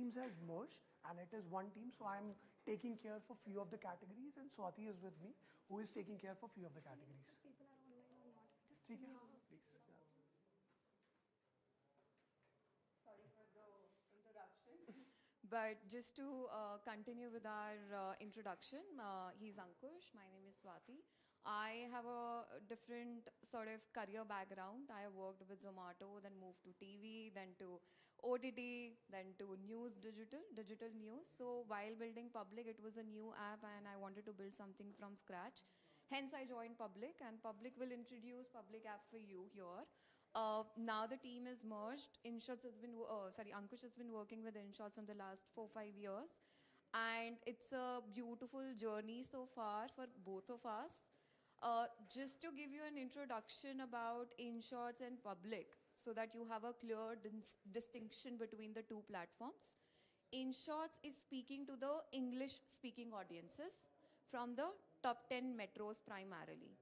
teams has merged and it is one team. So I'm taking care for few of the categories and Swati is with me who is taking care for few of the categories. People are online or not? Just Please. Yeah. Sorry for the interruption. But just to continue with our introduction, he's Ankush, my name is Swati. I have a different sort of career background. I have worked with Zomato, then moved to TV, then to OTT, then to news, digital news. So while building Public, it was a new app and I wanted to build something from scratch. Hence I joined Public and Public will introduce Public app for you here. Now the team is merged. Ankush has been working with InShots from the last 4-5 years. And it's a beautiful journey so far for both of us. Just to give you an introduction about InShots and Public so that you have a clear distinction between the two platforms. InShots is speaking to the English-speaking audiences from the top 10 metros primarily.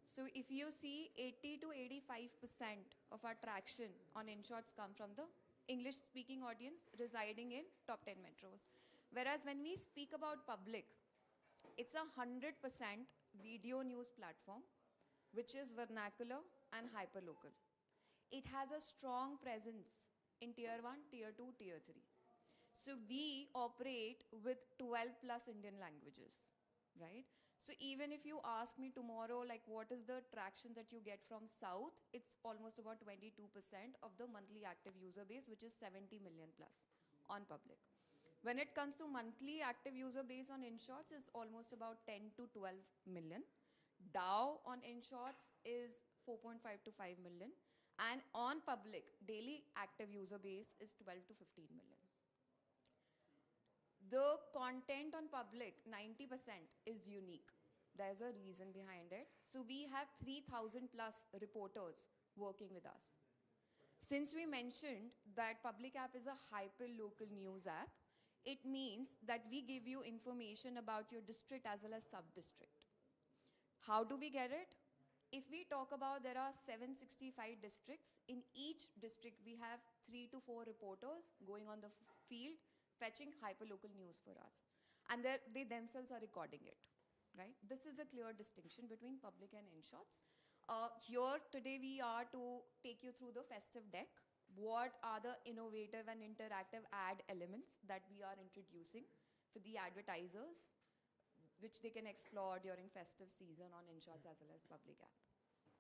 So if you see 80 to 85% of our traction on InShots come from the English-speaking audience residing in top 10 metros. Whereas when we speak about Public, it's 100% video news platform, which is vernacular and hyperlocal. It has a strong presence in Tier 1, Tier 2, Tier 3. So we operate with 12 plus Indian languages. Right? So even if you ask me tomorrow, like what is the traction that you get from South, it's almost about 22% of the monthly active user base, which is 70 million plus on Public. When it comes to monthly active user base on InShots, is almost about 10 to 12 million. DAO on InShots is 4.5 to 5 million. And on Public, daily active user base is 12 to 15 million. The content on Public, 90% is unique. There's a reason behind it. So we have 3,000 plus reporters working with us. Since we mentioned that Public app is a hyper-local news app, it means that we give you information about your district as well as sub-district. How do we get it? If we talk about there are 765 districts, in each district we have 3 to 4 reporters going on the field, fetching hyperlocal news for us. And they themselves are recording it, right? This is a clear distinction between Public and InShots. Here today we are to take you through the festive deck. What are the innovative and interactive ad elements that we are introducing for the advertisers, which they can explore during festive season on InShots as well as Public app.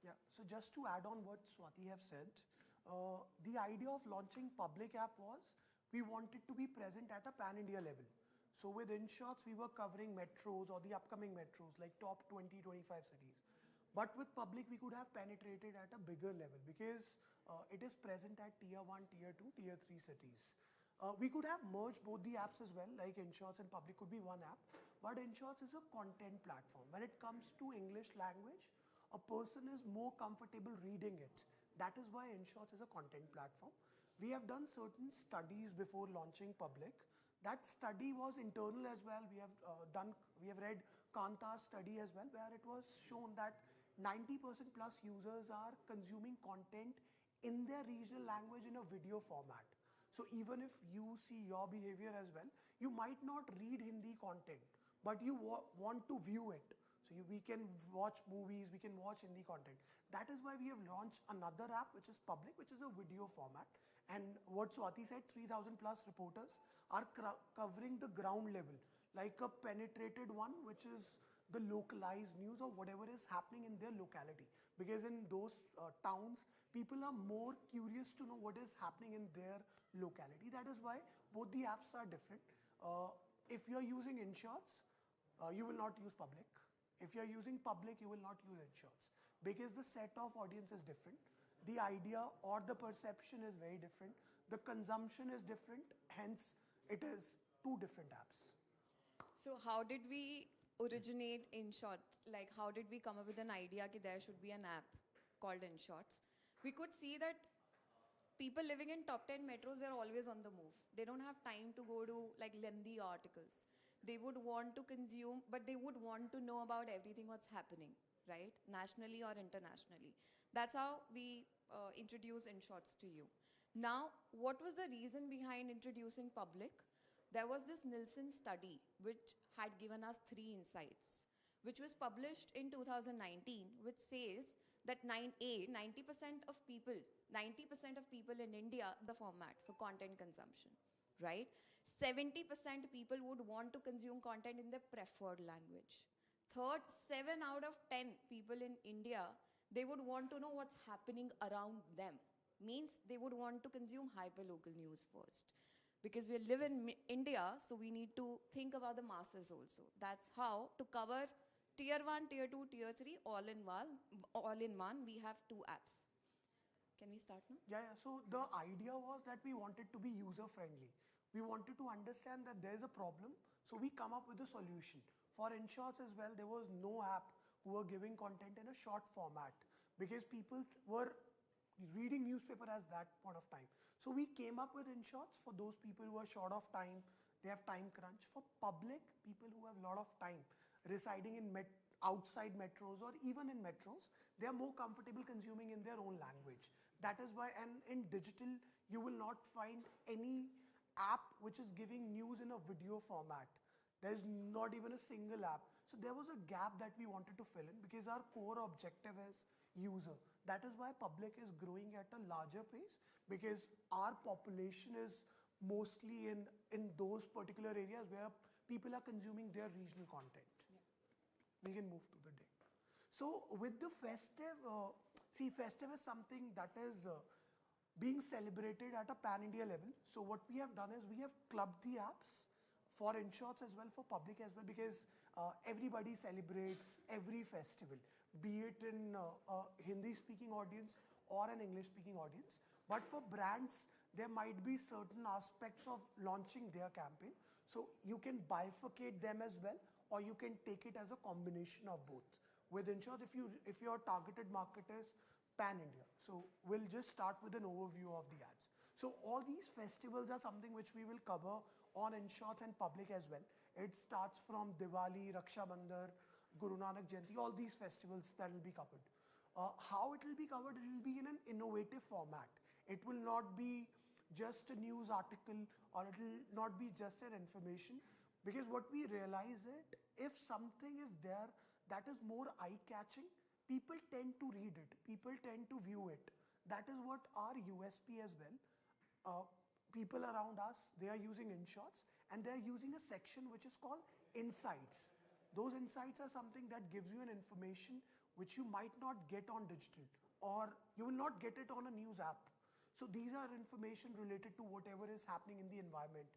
Yeah, so just to add on what Swati have said, the idea of launching Public app was we wanted to be present at a pan-India level. So with InShots, we were covering metros or the upcoming metros, like top 20, 25 cities. But with Public, we could have penetrated at a bigger level because it is present at Tier 1, Tier 2, Tier 3 cities. We could have merged both the apps as well, like InShots and Public could be one app. But InShots is a content platform. When it comes to English language, a person is more comfortable reading it. That is why InShots is a content platform. We have done certain studies before launching Public. That study was internal as well. We have read Kantar's study as well, where it was shown that 90% plus users are consuming content in their regional language in a video format. So even if you see your behavior as well, you might not read Hindi content, but you want to view it. So we can watch movies, we can watch Hindi content. That is why we have launched another app, which is Public, which is a video format. And what Swati said, 3,000 plus reporters are covering the ground level, like a penetrated one, which is the localized news or whatever is happening in their locality. Because in those towns, people are more curious to know what is happening in their locality. That is why both the apps are different. If you're using InShots, you will not use Public. If you're using Public, you will not use InShots because the set of audience is different. The idea or the perception is very different. The consumption is different. Hence, it is two different apps. So how did we originate InShots? Like how did we come up with an idea that there should be an app called InShots? We could see that people living in top 10 metros, they're always on the move. They don't have time to go to like lengthy articles. They would want to consume, but they would want to know about everything what's happening, right? Nationally or internationally. That's how we introduce InShots to you. Now, what was the reason behind introducing public? There was this Nielsen study which had given us three insights, which was published in 2019, which says that 90% of people, 90% of people in India, the format for content consumption, right? 70% people would want to consume content in their preferred language. Third, 7 out of 10 people in India, they would want to know what's happening around them. Means they would want to consume hyperlocal news first. Because we live in India, so we need to think about the masses also. That's how, to cover tier 1, tier 2, tier 3, all in one, we have two apps. Can we start now? Yeah, yeah. So the idea was that we wanted to be user friendly. We wanted to understand that there's a problem, so we come up with a solution. For InShots as well, there was no app who were giving content in a short format because people were reading newspaper as that point of time. So we came up with InShots for those people who are short of time, they have time crunch. For public, people who have a lot of time, residing in outside metros or even in metros, they are more comfortable consuming in their own language. That is why, and in digital, you will not find any app which is giving news in a video format. There's not even a single app. So there was a gap that we wanted to fill in because our core objective is user. That is why public is growing at a larger pace because our population is mostly in those particular areas where people are consuming their regional content. Yeah. We can move to the day. So with the festive, festive is something that is being celebrated at a pan-India level. So what we have done is we have clubbed the apps for InShots as well, for public as well, because everybody celebrates every festival, be it in a Hindi-speaking audience or an English-speaking audience. But for brands, there might be certain aspects of launching their campaign. So you can bifurcate them as well, or you can take it as a combination of both. With InShots, if your targeted market is pan-India. So we'll just start with an overview of the ads. So all these festivals are something which we will cover on InShots and public as well. It starts from Diwali, Raksha Bandhan, Guru Nanak Jayanti, all these festivals that will be covered. How it will be covered? It will be in an innovative format. It will not be just a news article or it will not be just an information, because what we realize is if something is there that is more eye-catching, people tend to read it, people tend to view it. That is what our USP as well. People around us, they are using InShots and they are using a section which is called Insights. Those insights are something that gives you an information which you might not get on digital, or you will not get it on a news app. So these are information related to whatever is happening in the environment,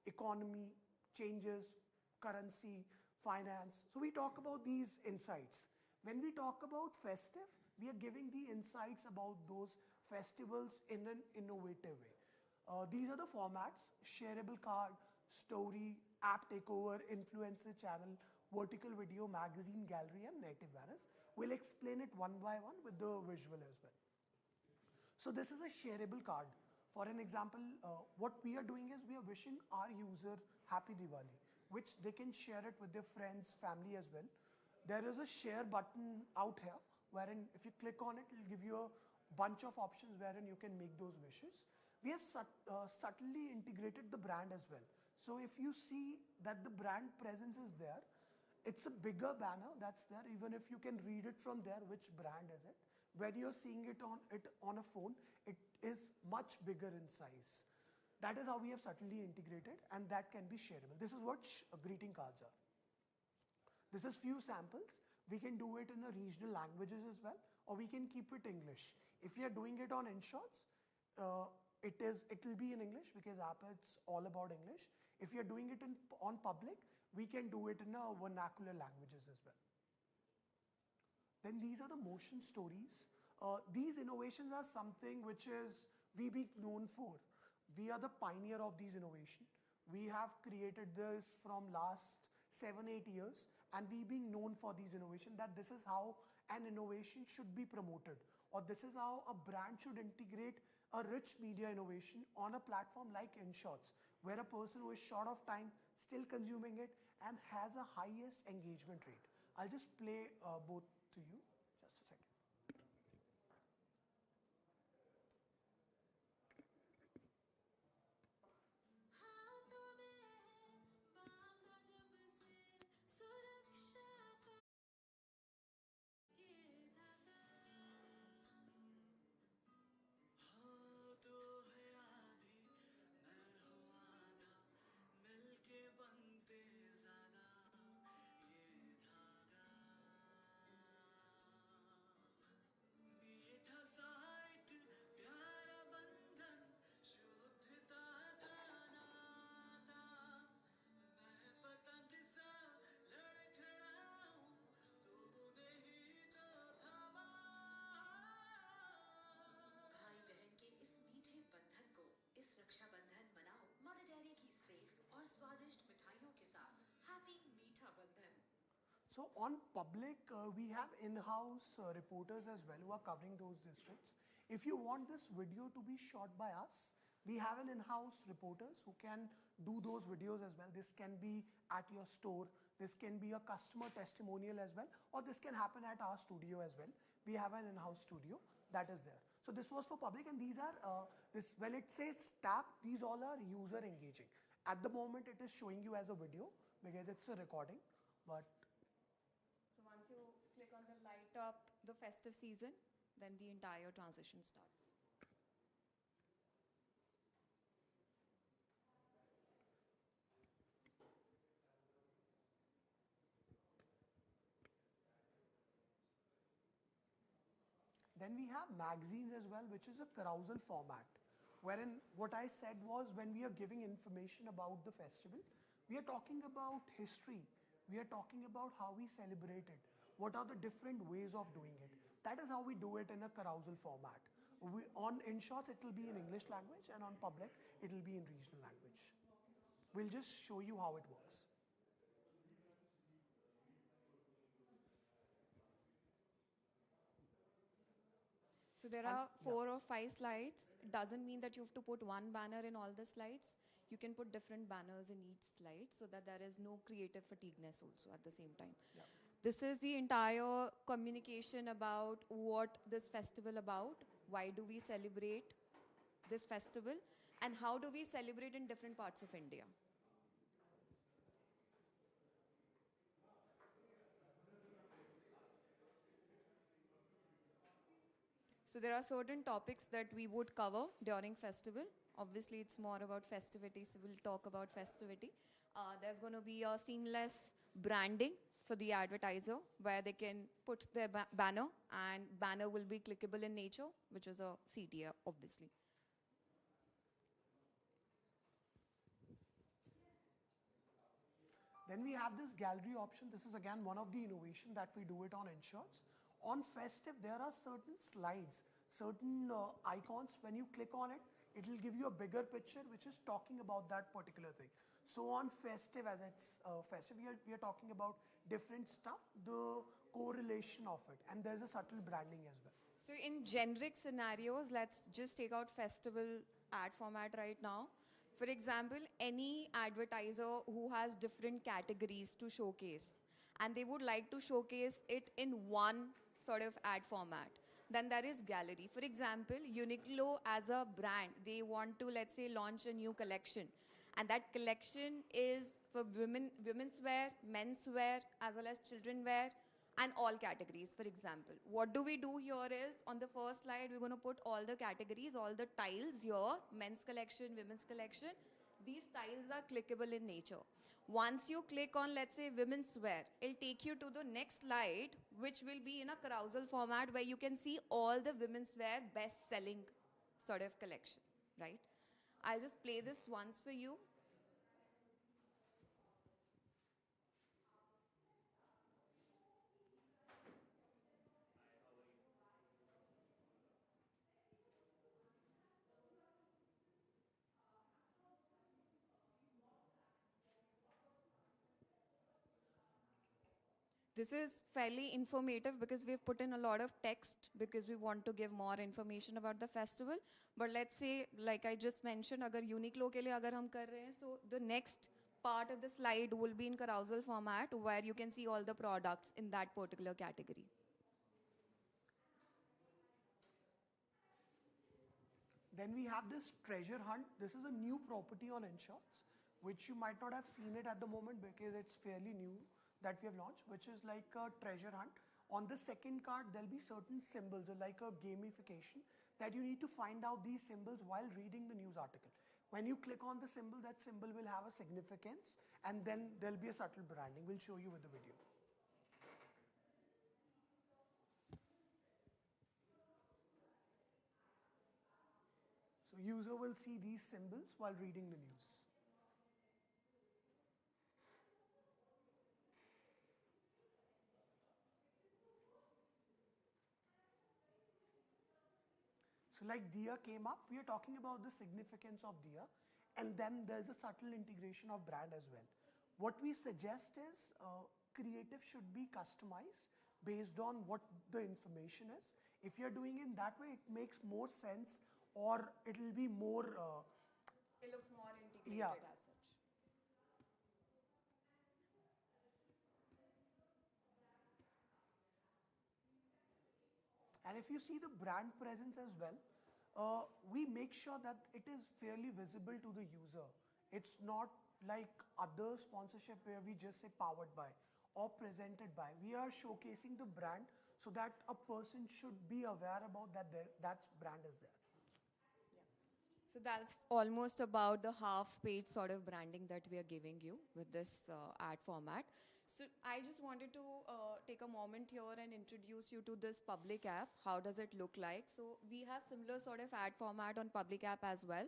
economy, changes, currency, finance. So we talk about these insights. When we talk about festive, we are giving the insights about those festivals in an innovative way. These are the formats: shareable card, story, app takeover, influencer channel, vertical video, magazine gallery, and native banners. We'll explain it one by one with the visual as well. So this is a shareable card. For an example, what we are doing is we are wishing our user Happy Diwali, which they can share it with their friends, family as well. There is a share button out here, wherein if you click on it, it will give you a bunch of options wherein you can make those wishes. We have subtly integrated the brand as well. So if you see that the brand presence is there, it's a bigger banner that's there, even if you can read it from there, which brand is it. When you're seeing it on a phone, it is much bigger in size. That is how we have subtly integrated, and that can be shareable. This is what greeting cards are. This is few samples. We can do it in the regional languages as well, or we can keep it English. If you are doing it on InShots, it will be in English because app it's all about English. If you're doing it on public, we can do it in vernacular languages as well. Then these are the motion stories. These innovations are something which is we be known for. We are the pioneer of these innovation. We have created this from last 7-8 years, and we being known for these innovation, that this is how an innovation should be promoted, or this is how a brand should integrate a rich media innovation on a platform like InShots, where a person who is short of time still consuming it and has a highest engagement rate. I'll just play both to you. Just a second. So on public, we have in-house reporters as well who are covering those districts. If you want this video to be shot by us, we have an in-house reporters who can do those videos as well. This can be at your store, this can be a customer testimonial as well, or this can happen at our studio as well. We have an in-house studio that is there. So this was for public, and these are, when it says tap, these all are user engaging. At the moment it is showing you as a video because it's a recording, but So once you click on the light up the festive season, then the entire transition starts. then we have magazines as well, which is a carousel format, wherein what I said was when we are giving information about the festival, we are talking about history, we are talking about how we celebrate it, what are the different ways of doing it. That is how we do it in a carousel format. On in shorts, it will be in English language, and on public, it will be in regional language. We'll just show you how it works. So there are 4 or 5 slides. It doesn't mean that you have to put one banner in all the slides. You can put different banners in each slide so that there is no creative fatigueness also at the same time. Yeah. This is the entire communication about what this festival about, why do we celebrate this festival, and how do we celebrate in different parts of India. So there are certain topics that we would cover during festival. Obviously, it's more about festivity, so we'll talk about festivity. There's going to be a seamless branding for the advertiser where they can put their banner, and banner will be clickable in nature, which is a CTA, obviously. Then we have this gallery option. This is again one of the innovation that we do it on Insurance. On Festive, there are certain slides, certain icons. When you click on it, it will give you a bigger picture which is talking about that particular thing. So on Festive, as it's Festive, we are talking about different stuff, the correlation of it, and there's a subtle branding as well. So in generic scenarios, let's just take out festival ad format right now. For example, any advertiser who has different categories to showcase, and they would like to showcase it in one sort of ad format, then there is gallery. For example, Uniqlo as a brand, they want to, let's say, launch a new collection. And that collection is for women's wear, men's wear, as well as children wear, and all categories, for example. What do we do here is, on the first slide, we're going to put all the categories, all the tiles here, men's collection, women's collection. These tiles are clickable in nature. Once you click on, let's say, women's wear, it'll take you to the next slide, which will be in a carousel format where you can see all the women's wear best-selling sort of collection, right? I'll just play this once for you. This is fairly informative because we've put in a lot of text because we want to give more information about the festival. But let's say, like I just mentioned, agar Uniqlo ke liye agar hum kar rahe hain, so the next part of the slide will be in carousel format where you can see all the products in that particular category. Then we have this treasure hunt. This is a new property on Insurance, which you might not have seen it at the moment because it's fairly new that we have launched, which is like a treasure hunt. On the second card, there'll be certain symbols, or like a gamification, that you need to find out these symbols while reading the news article. When you click on the symbol, that symbol will have a significance, and then there'll be a subtle branding. We'll show you with the video. So user will see these symbols while reading the news. So like Diya came up, we are talking about the significance of Diya, and then there's a subtle integration of brand as well. What we suggest is creative should be customized based on what the information is. If you're doing it that way, it makes more sense, or it'll be more. It looks more integrated Yeah. as such. And if you see the brand presence as well, we make sure that it is fairly visible to the user. It's not like other sponsorship where we just say powered by or presented by. We are showcasing the brand so that a person should be aware about that brand is there. So that's almost about the half-page sort of branding that we are giving you with this ad format. So I just wanted to take a moment here and introduce you to this public app. How does it look like? So we have similar sort of ad format on public app as well.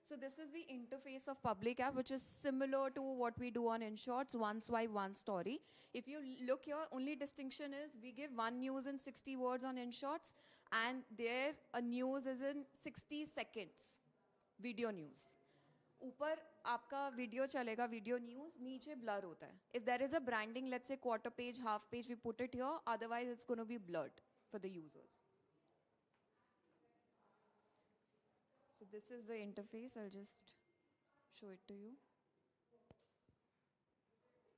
So this is the interface of public app, which is similar to what we do on InShots, one swipe, one story. If you look here, only distinction is we give one news in 60 words on InShots, and there a news is in 60 seconds. Video news ऊपर आपका video चलेगा video news नीचे blur होता है if there is a branding let's say quarter page half page we put it here otherwise it's gonna be blurred for the users so this is the interface I'll just show it to you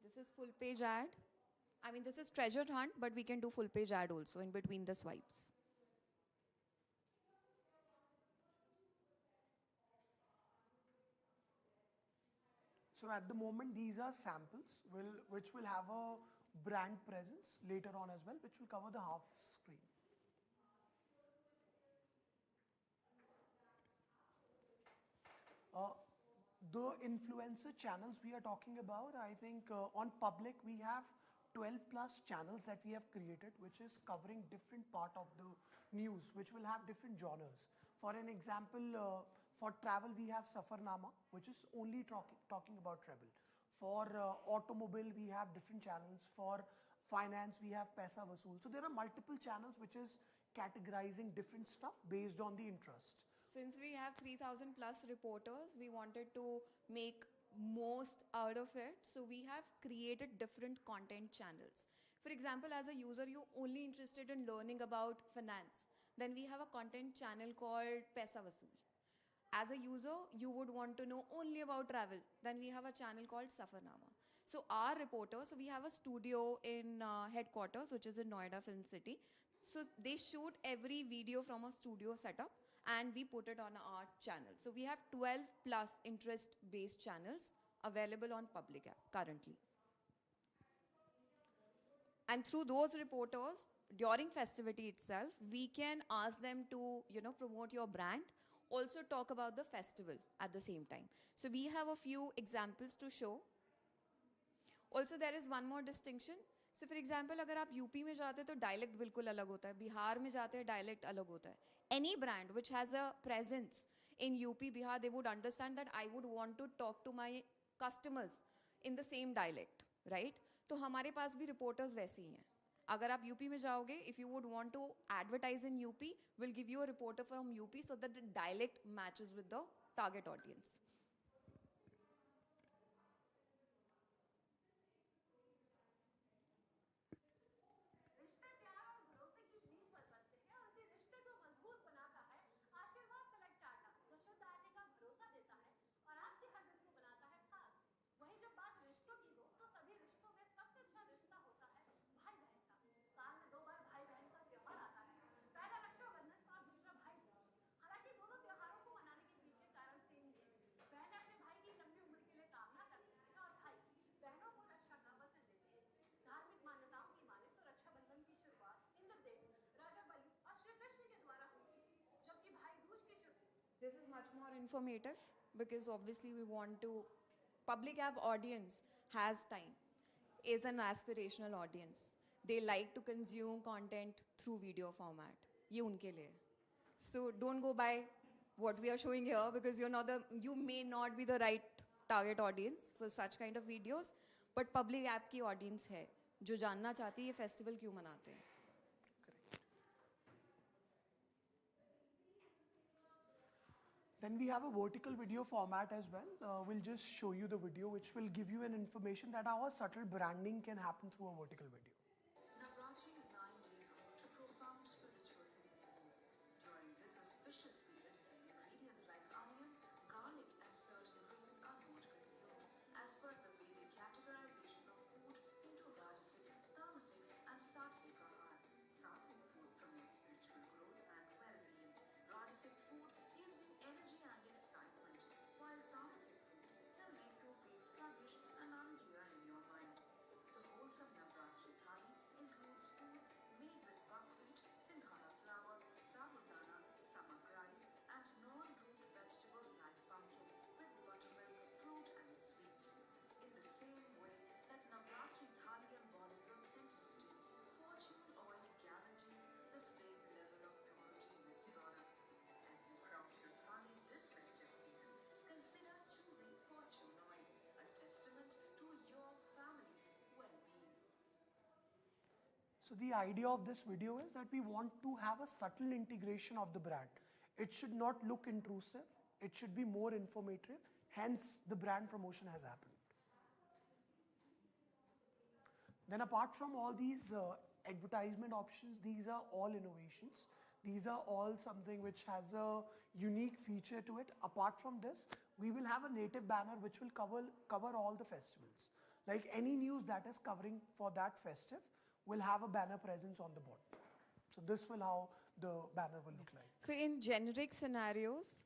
this is full page ad I mean this is treasure hunt but we can do full page ad also in between the swipes. So at the moment, these are samples which will have a brand presence later on as well, which will cover the half screen. The influencer channels we are talking about, I think on public we have 12 plus channels that we have created, which is covering different part of the news, which will have different genres. For an example, for travel, we have Safarnama, which is only talking about travel. For automobile, we have different channels. For finance, we have Paisa Vasool. So there are multiple channels which is categorizing different stuff based on the interest. Since we have 3,000 plus reporters, we wanted to make most out of it. So we have created different content channels. For example, as a user, you're only interested in learning about finance. Then we have a content channel called Paisa Vasool. As a user, you would want to know only about travel. Then we have a channel called Safarnama. So our reporters, so we have a studio in headquarters, which is in Noida Film City. So they shoot every video from a studio setup and we put it on our channel. So we have 12 plus interest-based channels available on public app currently. And through those reporters, during festivity itself, we can ask them to, promote your brand, also talk about the festival at the same time. So we have a few examples to show. Also, there is one more distinction. So for example, अगर आप UP में जाते हैं तो dialect बिल्कुल अलग होता है, बिहार में जाते हैं dialect अलग होता है. Any brand which has a presence in UP, Bihar, they would understand that I would want to talk to my customers in the same dialect, right? तो हमारे पास भी reporters वैसे ही हैं. अगर आप यूपी में जाओगे, if you would want to advertise in UP, we'll give you a reporter from UP so that the dialect matches with the target audience. This is much more informative because obviously we want to, public app audience has time, is an aspirational audience. They like to consume content through video format. ये उनके लिए. So don't go by what we are showing here because you may not be the right target audience for such kind of videos, but public app की audience है जो जानना चाहती है ये festival क्यों मनाते हैं. Then we have a vertical video format as well. We'll just show you the video, which will give you an information that our subtle branding can happen through a vertical video. Navratri is 9 days hold to profound spiritual significance. During this auspicious period, ingredients like onions, garlic, and certain grains are not consumed. As per the Vedic categorization of food into Rajasic, Tamasic, and Sattvic ahar, Sattvic food promotes spiritual growth and well-being. Rajasic food gives you energy and excitement, while Tamasic food can make you feel sluggish and unclear in your mind. The wholesome Navratri thali includes foods made with buckwheat, singhara flour, sabudana, samak rice, and non-root vegetables like pumpkin, with buttermilk, fruit, and sweets. In the same way that Navratri thali embodies authenticity, fortune oil guarantees the same level of purity in its products. As you craft your thali this festive season, consider choosing fortune oil, a testament to your family's well-being. So the idea of this video is that we want to have a subtle integration of the brand. It should not look intrusive. It should be more informative. Hence, the brand promotion has happened. Then apart from all these advertisement options, these are all innovations. These are all something which has a unique feature to it. Apart from this, we will have a native banner which will cover all the festivals. Like any news that is covering for that festive will have a banner presence on the board. So this will how the banner will look like. So in generic scenarios,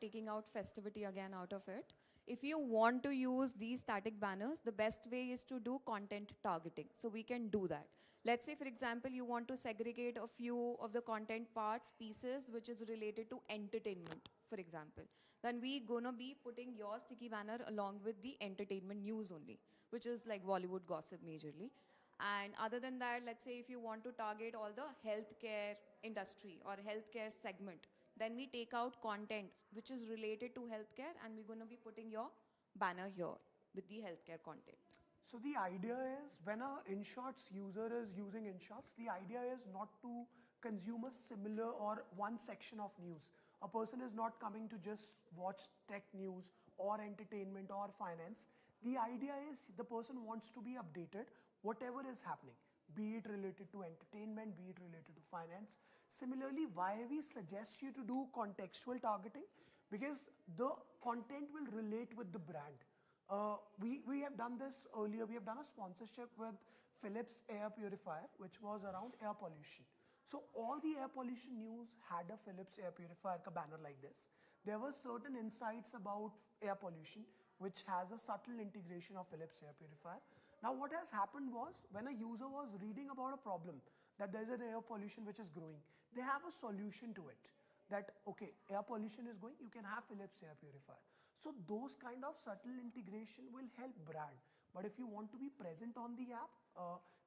taking out festivity again out of it, if you want to use these static banners, the best way is to do content targeting. So we can do that. Let's say, for example, you want to segregate a few of the content parts, pieces, which is related to entertainment, for example. Then we gonna be putting your sticky banner along with the entertainment news only, which is like Bollywood gossip majorly. And other than that, let's say if you want to target all the healthcare industry or healthcare segment, then we take out content which is related to healthcare and we're going to be putting your banner here with the healthcare content. So the idea is when a InShots user is using InShots, the idea is not to consume a similar or one section of news. A person is not coming to just watch tech news or entertainment or finance. The idea is the person wants to be updated whatever is happening, be it related to entertainment, be it related to finance. Similarly, why we suggest you to do contextual targeting? Because the content will relate with the brand. We have done this earlier. We have done a sponsorship with Philips air purifier, which was around air pollution. So all the air pollution news had a Philips air purifier ka banner like this. There were certain insights about air pollution, which has a subtle integration of Philips air purifier. Now what has happened was when a user was reading about a problem that there's an air pollution which is growing, they have a solution to it. That okay, air pollution is going, you can have Philips air purifier. So those kind of subtle integration will help brand. But if you want to be present on the app,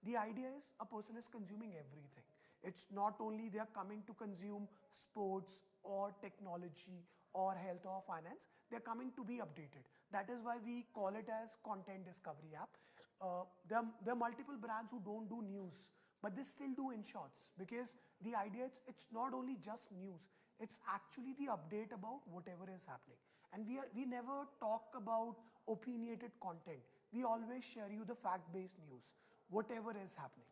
the idea is a person is consuming everything. It's not only they are coming to consume sports or technology or health or finance, they're coming to be updated. That is why we call it as content discovery app. There are multiple brands who don't do news, but they still do InShots because the idea is it's not only just news, it's actually the update about whatever is happening. And we never talk about opinionated content. We always share you the fact-based news, whatever is happening.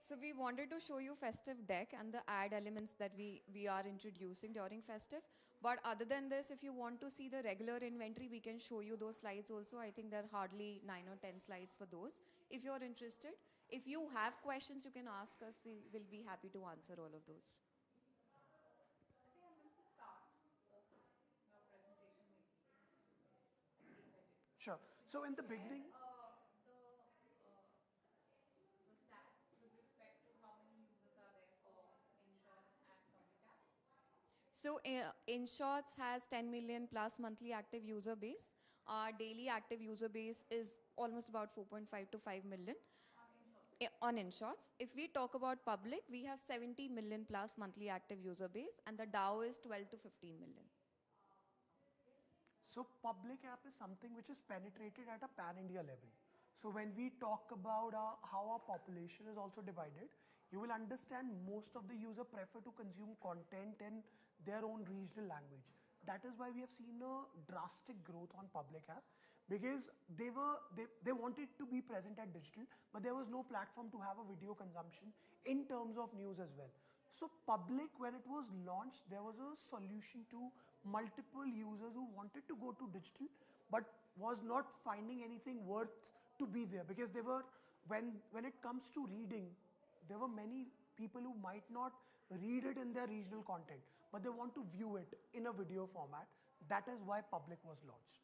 So we wanted to show you Festive deck and the ad elements that we are introducing during Festive. But other than this, if you want to see the regular inventory, we can show you those slides also. I think there are hardly 9 or 10 slides for those. If you're interested, if you have questions, you can ask us. We will be happy to answer all of those. I think I missed the start of your presentation maybe. I think I did. Sure. So in the beginning, The stats with respect to how many users are there for InShots and Public App. So InShots has 10 million plus monthly active user base. Our daily active user base is almost about 4.5 to 5 million. On InShots. If we talk about public, we have 70 million plus monthly active user base and the DAO is 12 to 15 million. so public app is something which is penetrated at a pan-India level. So when we talk about how our population is also divided, you will understand most of the user prefer to consume content in their own regional language. That is why we have seen a drastic growth on public app, because they wanted to be present at digital, but there was no platform to have a video consumption in terms of news as well. So public, when it was launched, there was a solution to multiple users who wanted to go to digital but was not finding anything worth to be there, because they were, when it comes to reading, there were many people who might not read it in their regional content, but they want to view it in a video format. That is why public was launched.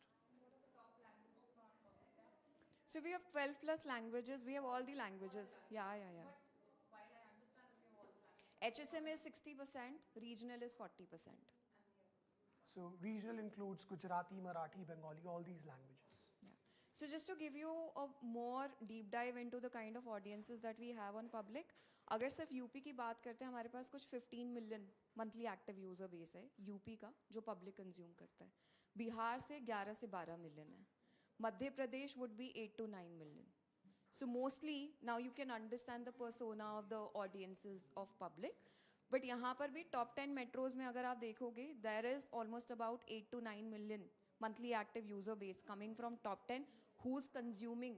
So we have 12 plus languages. We have all the languages. Yeah, yeah, yeah. While I understand that we have all the languages, HSM is 60%, regional is 40%. So regional includes Gujarati, Marathi, Bengali, all these languages. Yeah. So just to give you a more deep dive into the kind of audiences that we have on public, अगर सिर्फ UP की बात करते हैं, हमारे पास कुछ 15 million monthly active user base है UP का, जो पब्लिक कंज्यूम करता है. बिहार से 11 से 12 मिलियन है. Madhya Pradesh would be 8 to 9 million. So mostly now you can understand the persona of the audiences of public. But यहाँ पर भी top 10 metros में अगर आप देखोगे, there is almost about 8 to 9 million monthly active user base coming from top 10 who's consuming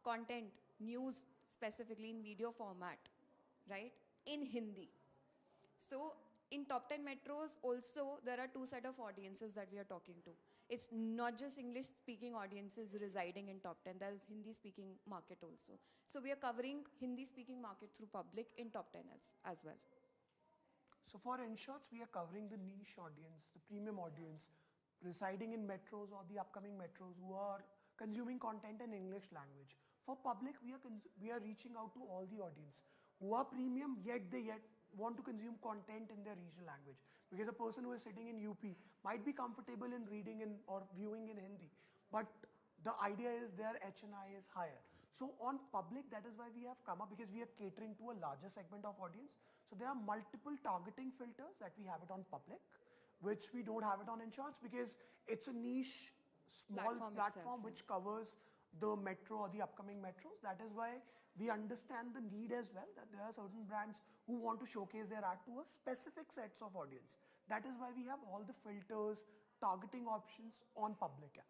content, news specifically in video format, right, in Hindi. So in top 10 metros also there are two set of audiences that we are talking to. It's not just English speaking audiences residing in top 10, there is Hindi speaking market also. So we are covering Hindi speaking market through public in top 10 as well. So for InShots, we are covering the niche audience, the premium audience residing in metros or the upcoming metros who are consuming content in English language. For public, we are reaching out to all the audience who are premium, yet they want to consume content in their regional language. Because a person who is sitting in UP might be comfortable in reading in or viewing in Hindi, but the idea is their HNI is higher. So on public, that is why we have come up, because we are catering to a larger segment of audience. So there are multiple targeting filters that we have it on public, which we don't have it on InShots, because it's a niche, small platform itself, which covers the metro or the upcoming metros. That is why we understand the need as well, that there are certain brands who want to showcase their ad to a specific sets of audience. That is why we have all the filters, targeting options on public app.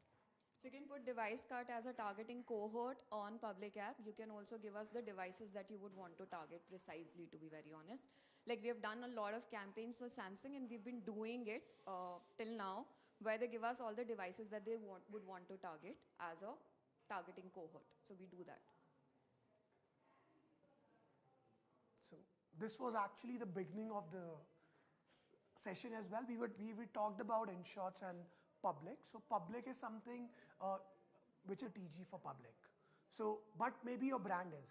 So you can put device cut as a targeting cohort on public app. You can also give us the devices that you would want to target precisely, to be very honest. Like we have done a lot of campaigns for Samsung and we've been doing it till now, where they give us all the devices that they would want to target as a targeting cohort. So we do that. So this was actually the beginning of the session as well. We talked about InShots and public. So public is something which is TG for public. So, but maybe your brand is.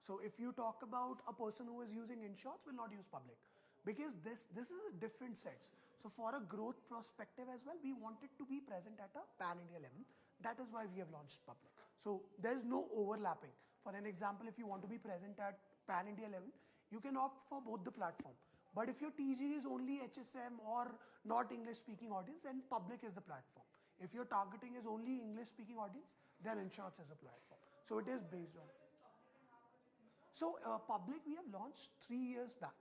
So if you talk about a person who is using InShots will not use public, because this is a different sets. So for a growth perspective as well, we wanted to be present at a pan-India level. That is why we have launched public. So there's no overlapping. For an example, if you want to be present at pan-India level, you can opt for both the platform. But if your TG is only HSM or not English speaking audience, then public is the platform. If your targeting is only English speaking audience, then InShots is a platform. So it is based on. So public we have launched 3 years back.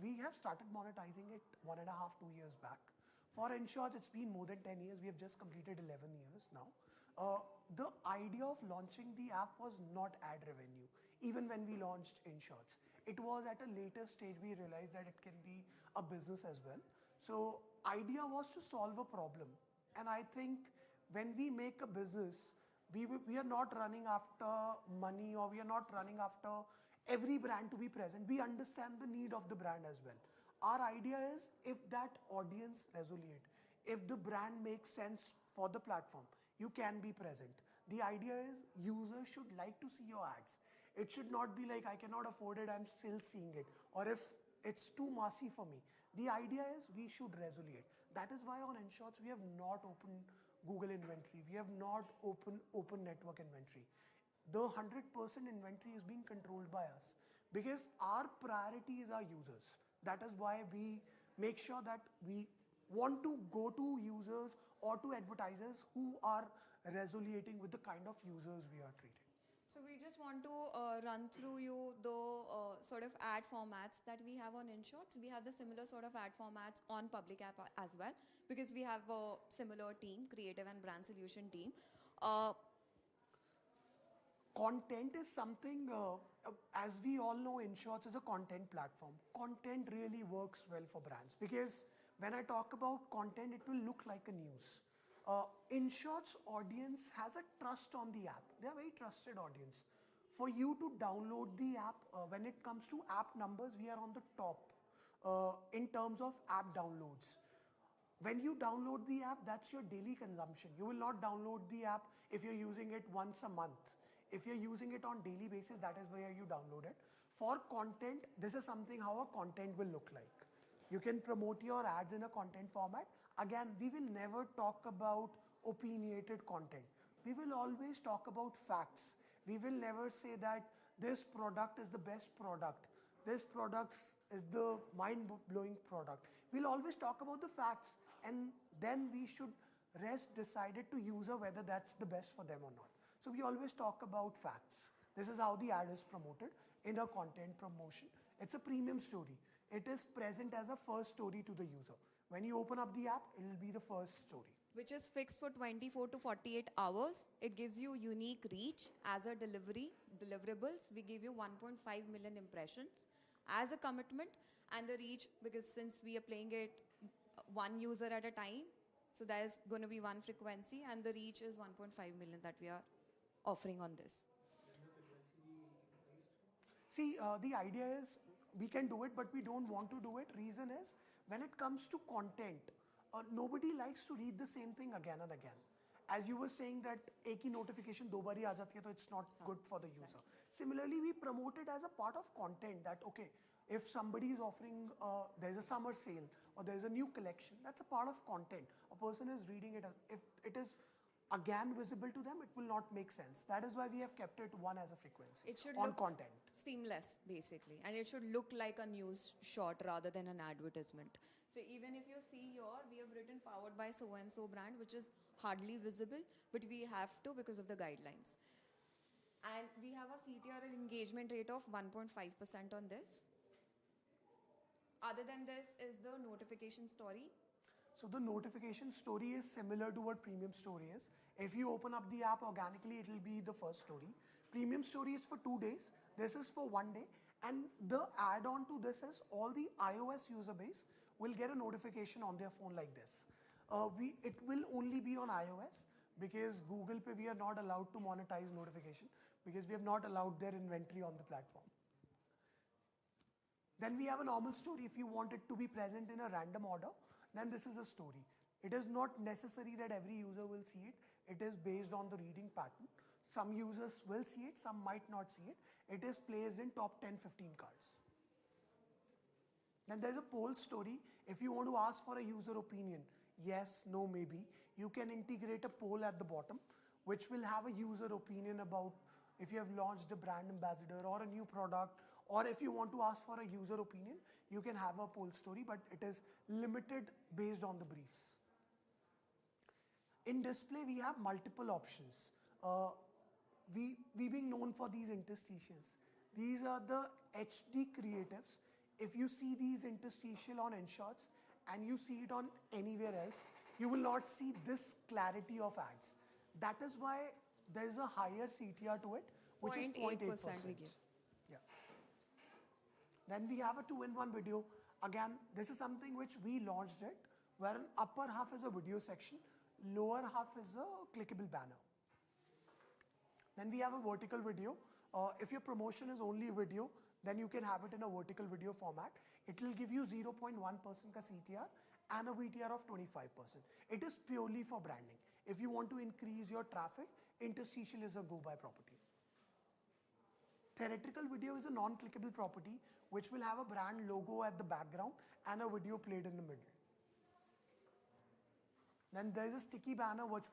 We have started monetizing it 1.5, 2 years back. For InShots, it's been more than 10 years. We have just completed 11 years now. The idea of launching the app was not ad revenue, even when we launched InShots. It was at a later stage we realized that it can be a business as well. So idea was to solve a problem. And I think when we make a business, we are not running after money, or we are not running after every brand to be present. We understand the need of the brand as well. Our idea is, if that audience resonate, if the brand makes sense for the platform, you can be present. The idea is users should like to see your ads. It should not be like, I cannot afford it, I'm still seeing it. Or if it's too massy for me. The idea is we should resonate. That is why on InShots we have not opened Google inventory. We have not open network inventory. The 100% inventory is being controlled by us, because our priority is our users. That is why we make sure that we want to go to users or to advertisers who are resonating with the kind of users we are treating. So we just want to run through you the sort of ad formats that we have on InShots. We have the similar sort of ad formats on Public App as well, because we have a similar team, creative and brand solution team. Content is something, as we all know, InShots is a content platform. Content really works well for brands because when I talk about content, it will look like a news. InShots audience has a trust on the app. They are very trusted audience. For you to download the app, when it comes to app numbers, we are on the top in terms of app downloads. When you download the app, that's your daily consumption. You will not download the app if you're using it once a month. If you're using it on daily basis, that is where you download it. For content, this is something how a content will look like. You can promote your ads in a content format. Again, we will never talk about opinionated content. We will always talk about facts. We will never say that this product is the best product. This product is the mind-blowing product. We'll always talk about the facts, and then we should rest decided to user whether that's the best for them or not. So we always talk about facts. This is how the ad is promoted in a content promotion. It's a premium story. It is present as a first story to the user. When you open up the app, it will be the first story. Which is fixed for 24 to 48 hours. It gives you unique reach as a deliverables. We give you 1.5 million impressions as a commitment, and the reach, because since we are playing it one user at a time, so there's going to be one frequency, and the reach is 1.5 million that we are offering on this. See, the idea is we can do it, but we don't want to do it. Reason is, when it comes to content, nobody likes to read the same thing again and again. As you were saying that एक ही notification दो बार ही आ जाती है, तो it's not good for the user. Similarly, we promote it as a part of content that, okay, if somebody is offering, there's a summer sale or there's a new collection, that's a part of content. A person is reading it, if it is again visible to them, it will not make sense. That is why we have kept it one as a frequency. It should on look content. seamless, basically, and it should look like a news shot rather than an advertisement. So even if you see here, we have written powered by so and so brand, which is hardly visible, but we have to because of the guidelines. And we have a CTR engagement rate of 1.5% on this. Other than this is the notification story. So the notification story is similar to what premium story is. If you open up the app organically, it will be the first story. Premium story is for 2 days. This is for 1 day. And the add-on to this is all the iOS user base will get a notification on their phone like this. It will only be on iOS because Google Pay, we are not allowed to monetize notification because we have not allowed their inventory on the platform. Then we have a normal story. If you want it to be present in a random order, then this is a story. It is not necessary that every user will see it. It is based on the reading pattern. Some users will see it, some might not see it. It is placed in top 10, 15 cards. Then there's a poll story. If you want to ask for a user opinion, yes, no, maybe, you can integrate a poll at the bottom, which will have a user opinion about if you have launched a brand ambassador or a new product, or if you want to ask for a user opinion, you can have a poll story, but it is limited based on the briefs. In display, we have multiple options. We being known for these interstitials. These are the HD creatives. If you see these interstitial on InShots and you see it on anywhere else, you will not see this clarity of ads. That is why there is a higher CTR to it, which is 0.8%. we give. Yeah. Then we have a 2-in-1 video. Again, this is something which we launched it, where an upper half is a video section, lower half is a clickable banner. Then we have a vertical video. If your promotion is only video, then you can have it in a vertical video format. It will give you 0.1% ka CTR and a VTR of 25%. It is purely for branding. If you want to increase your traffic, interstitial is a go-by property. Theatrical video is a non-clickable property which will have a brand logo at the background and a video played in the middle. Then there is a sticky banner what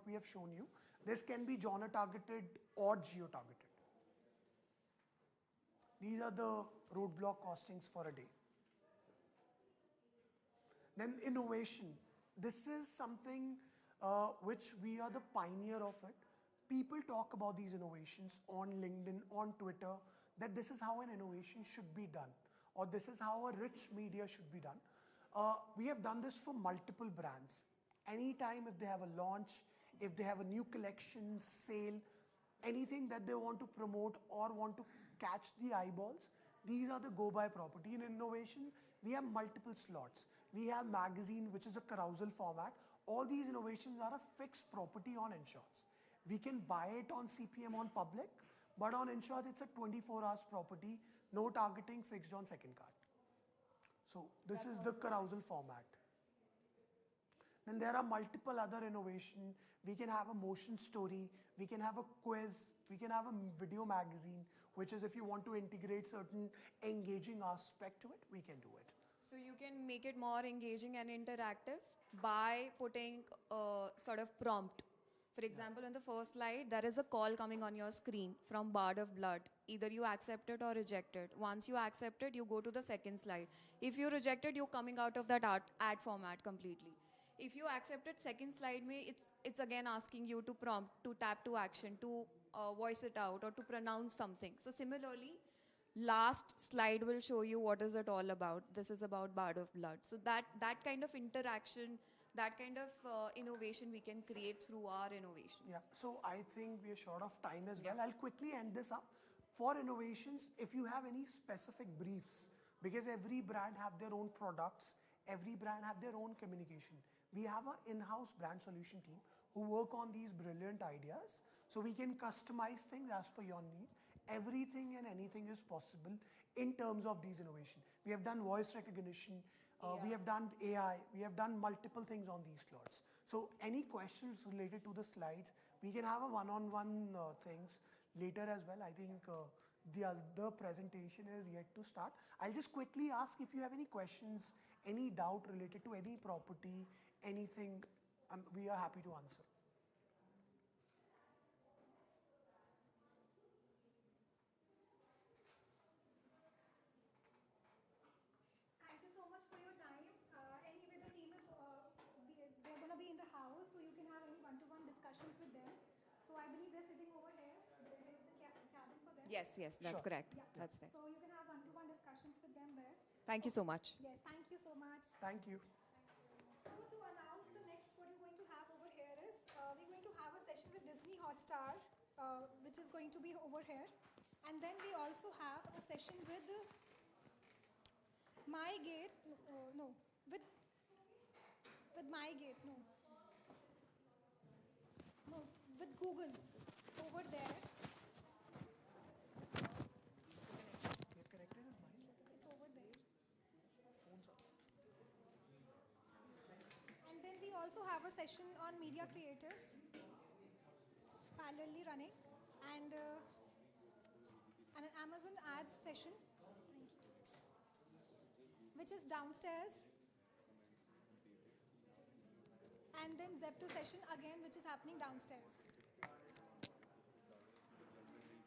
we have shown you. This can be genre targeted or geo targeted. These are the roadblock costings for a day. Then innovation. This is something which we are the pioneer of it. people talk about these innovations on LinkedIn, on Twitter, that this is how an innovation should be done, or this is how a rich media should be done. We have done this for multiple brands. Anytime if they have a launch, if they have a new collection, sale, anything that they want to promote or want to catch the eyeballs, these are the go-by property. In innovation, we have multiple slots. We have magazine, which is a carousel format. All these innovations are a fixed property on InShots. We can buy it on CPM on public, but on InShots, it's a 24 hours property, no targeting, fixed on second card. So this is the carousel format. Then there are multiple other innovation. We can have a motion story, we can have a quiz, we can have a video magazine, which is if you want to integrate certain engaging aspect to it, we can do it. So you can make it more engaging and interactive by putting a sort of prompt. For example, on the first slide, there is a call coming on your screen from Bard of Blood. Either you accept it or reject it. Once you accept it, you go to the second slide. If you reject it, you're coming out of that ad format completely. If you accept it, second slide, it's again asking you to prompt, to tap to action, to voice it out, or to pronounce something. So similarly, last slide will show you what is it all about. This is about Bard of Blood. So that kind of interaction, that kind of innovation we can create through our innovations. Yeah, so I think we are short of time as well. Yeah. I'll quickly end this up. For innovations, if you have any specific briefs, because every brand have their own products, every brand have their own communication. We have an in-house brand solution team who work on these brilliant ideas. So we can customize things as per your need. Everything and anything is possible in terms of these innovation. We have done voice recognition, we have done AI, we have done multiple things on these slots. So any questions related to the slides, we can have a one-on-one things later as well. I think the other presentation is yet to start. I'll just quickly ask if you have any questions, any doubt related to any property, anything, we are happy to answer. Thank you so much for your time. Anyway, the team is they're going to be in the house, so you can have any one-to-one discussions with them. So I believe they're sitting over here. There is the cabin for them. Yes, that's Sure. correct. Yeah. That's there. So you can have one-to-one discussions with them there. Thank you so much. Yes, thank you so much. Thank you. So to announce the next, what you're going to have over here is, we're going to have a session with Disney Hotstar, which is going to be over here. And then we also have a session with MyGate, no, with MyGate, no, with Google over there. You're connected with mine? It's over there. Phones up. And then we also have a session on media creators, parallelly running, and an Amazon ads session, thank you, which is downstairs. And then Zepto session again, which is happening downstairs.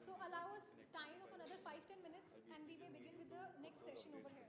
So allow us time of another 5-10 minutes and we may begin with the next session over here.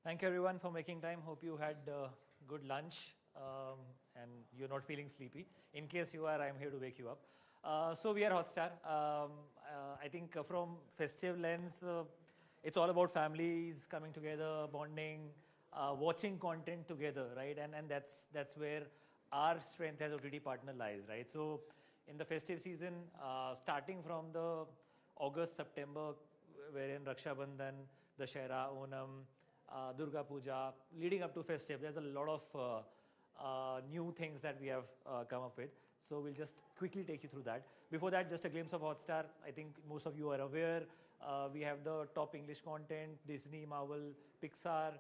Thank you everyone for making time. Hope you had good lunch and you're not feeling sleepy. In case you are, I'm here to wake you up. So we are Hotstar. I think from festive lens, it's all about families coming together, bonding, watching content together, right? And that's where our strength as OTT partner lies, right? So in the festive season, starting from the August, September, wherein Raksha Bandhan, Dashera, Onam, Durga Puja, leading up to festive, there's a lot of new things that we have come up with. So we'll just quickly take you through that. Before that, just a glimpse of Hotstar. I think most of you are aware. We have the top English content, Disney, Marvel, Pixar,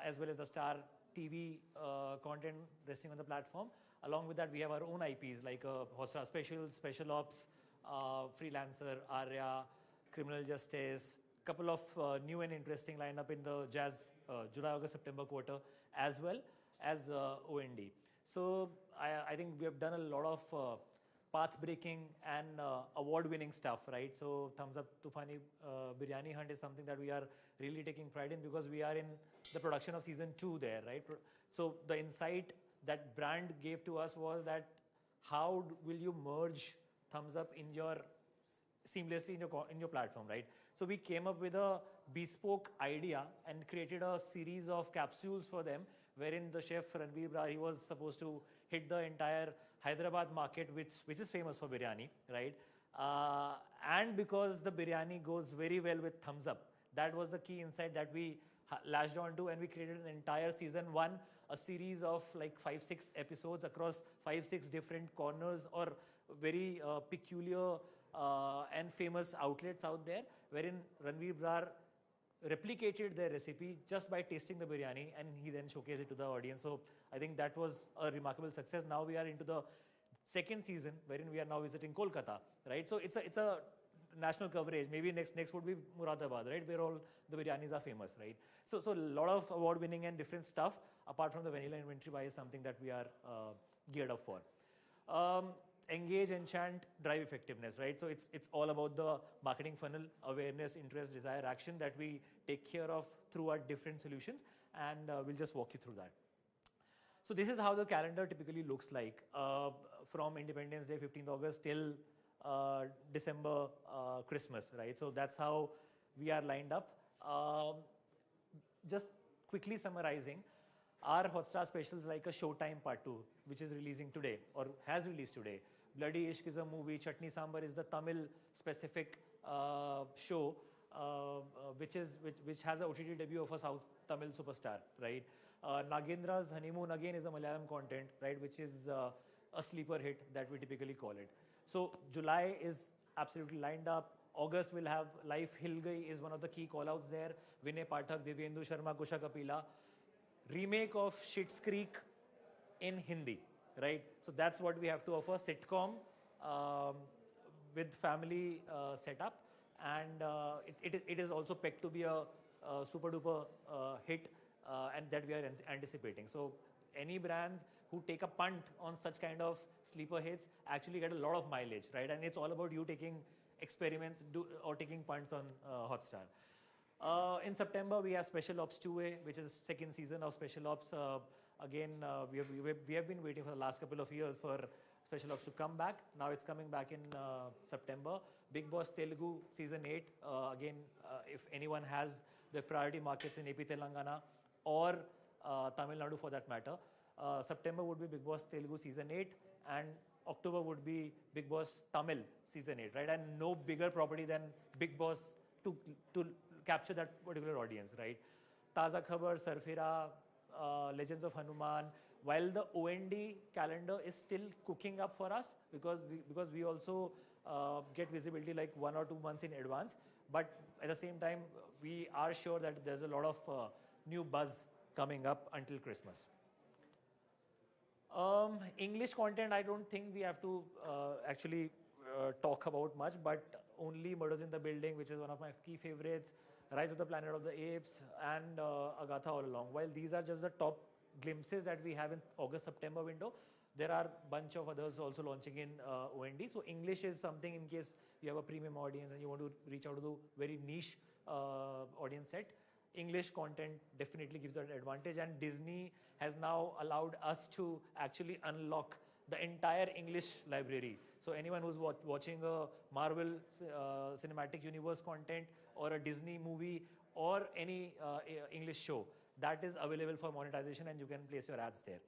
as well as the Star TV content resting on the platform. Along with that, we have our own IPs like Hotstar Specials, Special Ops, Freelancer, Arya, Criminal Justice, couple of new and interesting lineup in the Jazz July, August, September quarter, as well as OND. So I think we have done a lot of path-breaking and award-winning stuff, right? So thumbs up Tufani Biryani Hunt is something that we are really taking pride in because we are in the production of season 2 there, right? So the insight that brand gave to us was that how will you merge thumbs up in your seamlessly in your platform, right? So we came up with a bespoke idea and created a series of capsules for them, wherein the chef Ranveer Brar, he was supposed to hit the entire Hyderabad market, which is famous for biryani, right? And because the biryani goes very well with thumbs up, that was the key insight that we latched onto, and we created an entire season 1, a series of like 5-6 episodes across 5-6 different corners or very peculiar and famous outlets out there, wherein Ranveer Brar replicated their recipe just by tasting the biryani, and he then showcased it to the audience. So I think that was a remarkable success. Now we are into the second season, wherein we are now visiting Kolkata, right? So it's a national coverage. Maybe next would be Muradabad, right? Where all the biryanis are famous, right? So a lot of award-winning and different stuff apart from the vanilla inventory buy is something that we are geared up for. Engage, enchant, drive effectiveness, right? So it's all about the marketing funnel, awareness, interest, desire, action that we take care of through our different solutions, and we'll just walk you through that. So this is how the calendar typically looks like from Independence Day, 15th August till December, Christmas, right? So that's how we are lined up. Just quickly summarizing, our Hotstar specials like a Showtime Part 2, which is releasing today or has released today. Bloody Ishq is a movie. Chutney Sambar is the Tamil specific show, which has a OTT debut of a South Tamil superstar, right? Nagendra's Honeymoon again is a Malayalam content, right? Which is a sleeper hit that we typically call it. So July is absolutely lined up. August will have Life Hil Gayi is one of the key callouts there. Vinay Pathak, Divyendu Sharma, Kusha Kapila. Remake of Schitt's Creek in Hindi, right? So that's what we have to offer, sitcom with family setup, and it is also pegged to be a super duper hit, and that we are anticipating. So any brands who take a punt on such kind of sleeper hits actually get a lot of mileage, right? And it's all about you taking experiments or taking punts on Hotstar. In September, we have Special Ops 2A, which is second season of Special Ops. Again, we have been waiting for the last couple of years for Special Ops to come back. Now it's coming back in September. Big Boss Telugu season 8. Again, if anyone has the priority markets in AP Telangana or Tamil Nadu for that matter, September would be Big Boss Telugu season 8, and October would be Big Boss Tamil season 8, right? And no bigger property than Big Boss to capture that particular audience, right? Taza Khabar, Sarfira, Legends of Hanuman. While the OND calendar is still cooking up for us because we also get visibility like 1 or 2 months in advance, but at the same time we are sure that there's a lot of new buzz coming up until Christmas. English content, I don't think we have to actually talk about much, but only Murders in the Building, which is one of my key favorites, Rise of the Planet of the Apes, and Agatha All Along. While these are just the top glimpses that we have in August-September window, there are a bunch of others also launching in OND. So English is something in case you have a premium audience and you want to reach out to the very niche audience set. English content definitely gives that advantage, and Disney has now allowed us to actually unlock the entire English library. So anyone who's watching a Marvel Cinematic Universe content or a Disney movie or any English show, that is available for monetization, and you can place your ads there.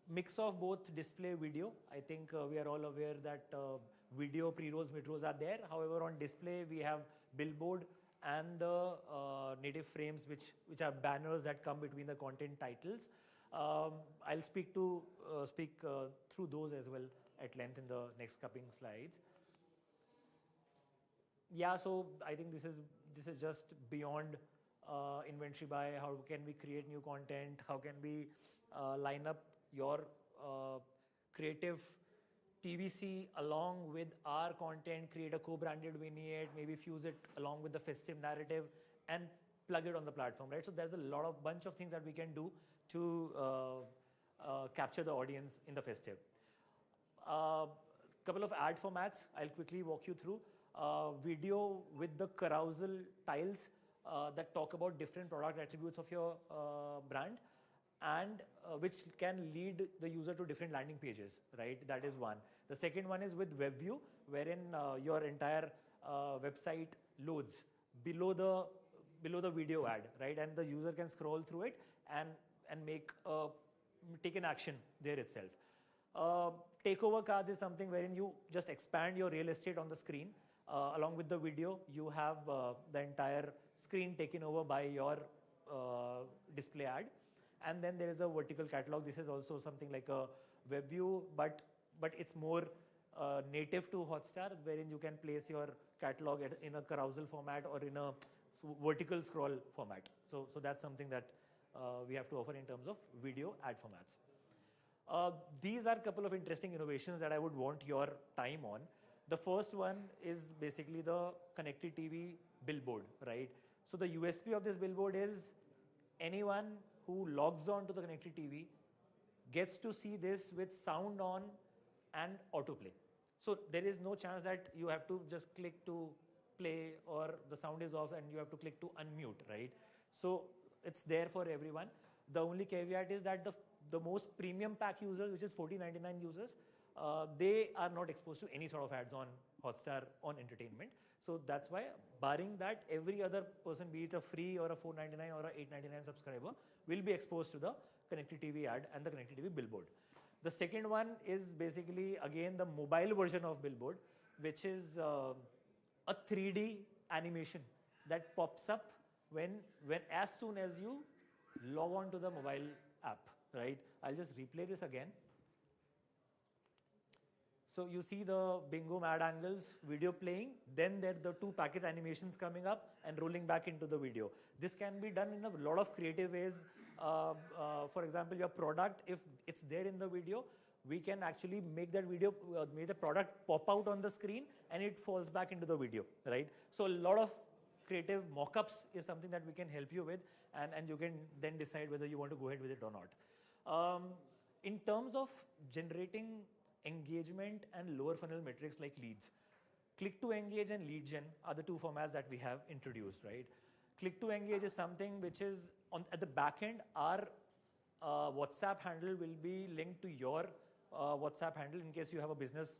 Mix of both display video. I think we are all aware that video pre-rolls, mid-rolls are there. However, on display we have billboard and the native frames, which are banners that come between the content titles. I'll speak through those as well at length in the next coming slides. Yeah, so I think this is just beyond inventory buy. How can we create new content? How can we line up your creative TVC along with our content, create a co-branded vignette, maybe fuse it along with the festive narrative and plug it on the platform, right? So there's a bunch of things that we can do to capture the audience in the festive. Couple of ad formats I'll quickly walk you through. Video with the carousel tiles that talk about different product attributes of your brand, and which can lead the user to different landing pages, right? That is one. The second one is with web view, wherein your entire website loads below the video ad, right? And the user can scroll through it and take an action there itself. Takeover cards is something wherein you just expand your real estate on the screen. Along with the video, you have the entire screen taken over by your display ad. And then there is a vertical catalog. This is also something like a web view, but it's more native to Hotstar, wherein you can place your catalog in a carousel format or in a vertical scroll format. So that's something that we have to offer in terms of video ad formats. These are a couple of interesting innovations that I would want your time on. The first one is basically the connected TV billboard, right? So the USP of this billboard is anyone who logs on to the connected TV gets to see this with sound on and autoplay. So there is no chance that you have to just click to play or the sound is off and you have to click to unmute, right? So it's there for everyone. The only caveat is that the most premium pack users, which is $14.99 users, they are not exposed to any sort of ads on Hotstar on entertainment. So that's why, barring that, every other person, be it a free or a $4.99 or a $8.99 subscriber, will be exposed to the connected TV ad and the connected TV billboard. The second one is basically, again, the mobile version of billboard, which is a 3D animation that pops up when as soon as you log on to the mobile app, right? I'll just replay this again. So you see the bingo mad angles video playing, then there are the two packet animations coming up and rolling back into the video. This can be done in a lot of creative ways. For example, your product, if it's there in the video, we can actually make that video, make the product pop out on the screen and it falls back into the video, right? So a lot of creative mock-ups is something that we can help you with, and you can then decide whether you want to go ahead with it or not. In terms of generating engagement and lower funnel metrics like leads, click to engage and lead gen are the two formats that we have introduced, right? Click to engage is something which is at the back end. Our WhatsApp handle will be linked to your WhatsApp handle in case you have a business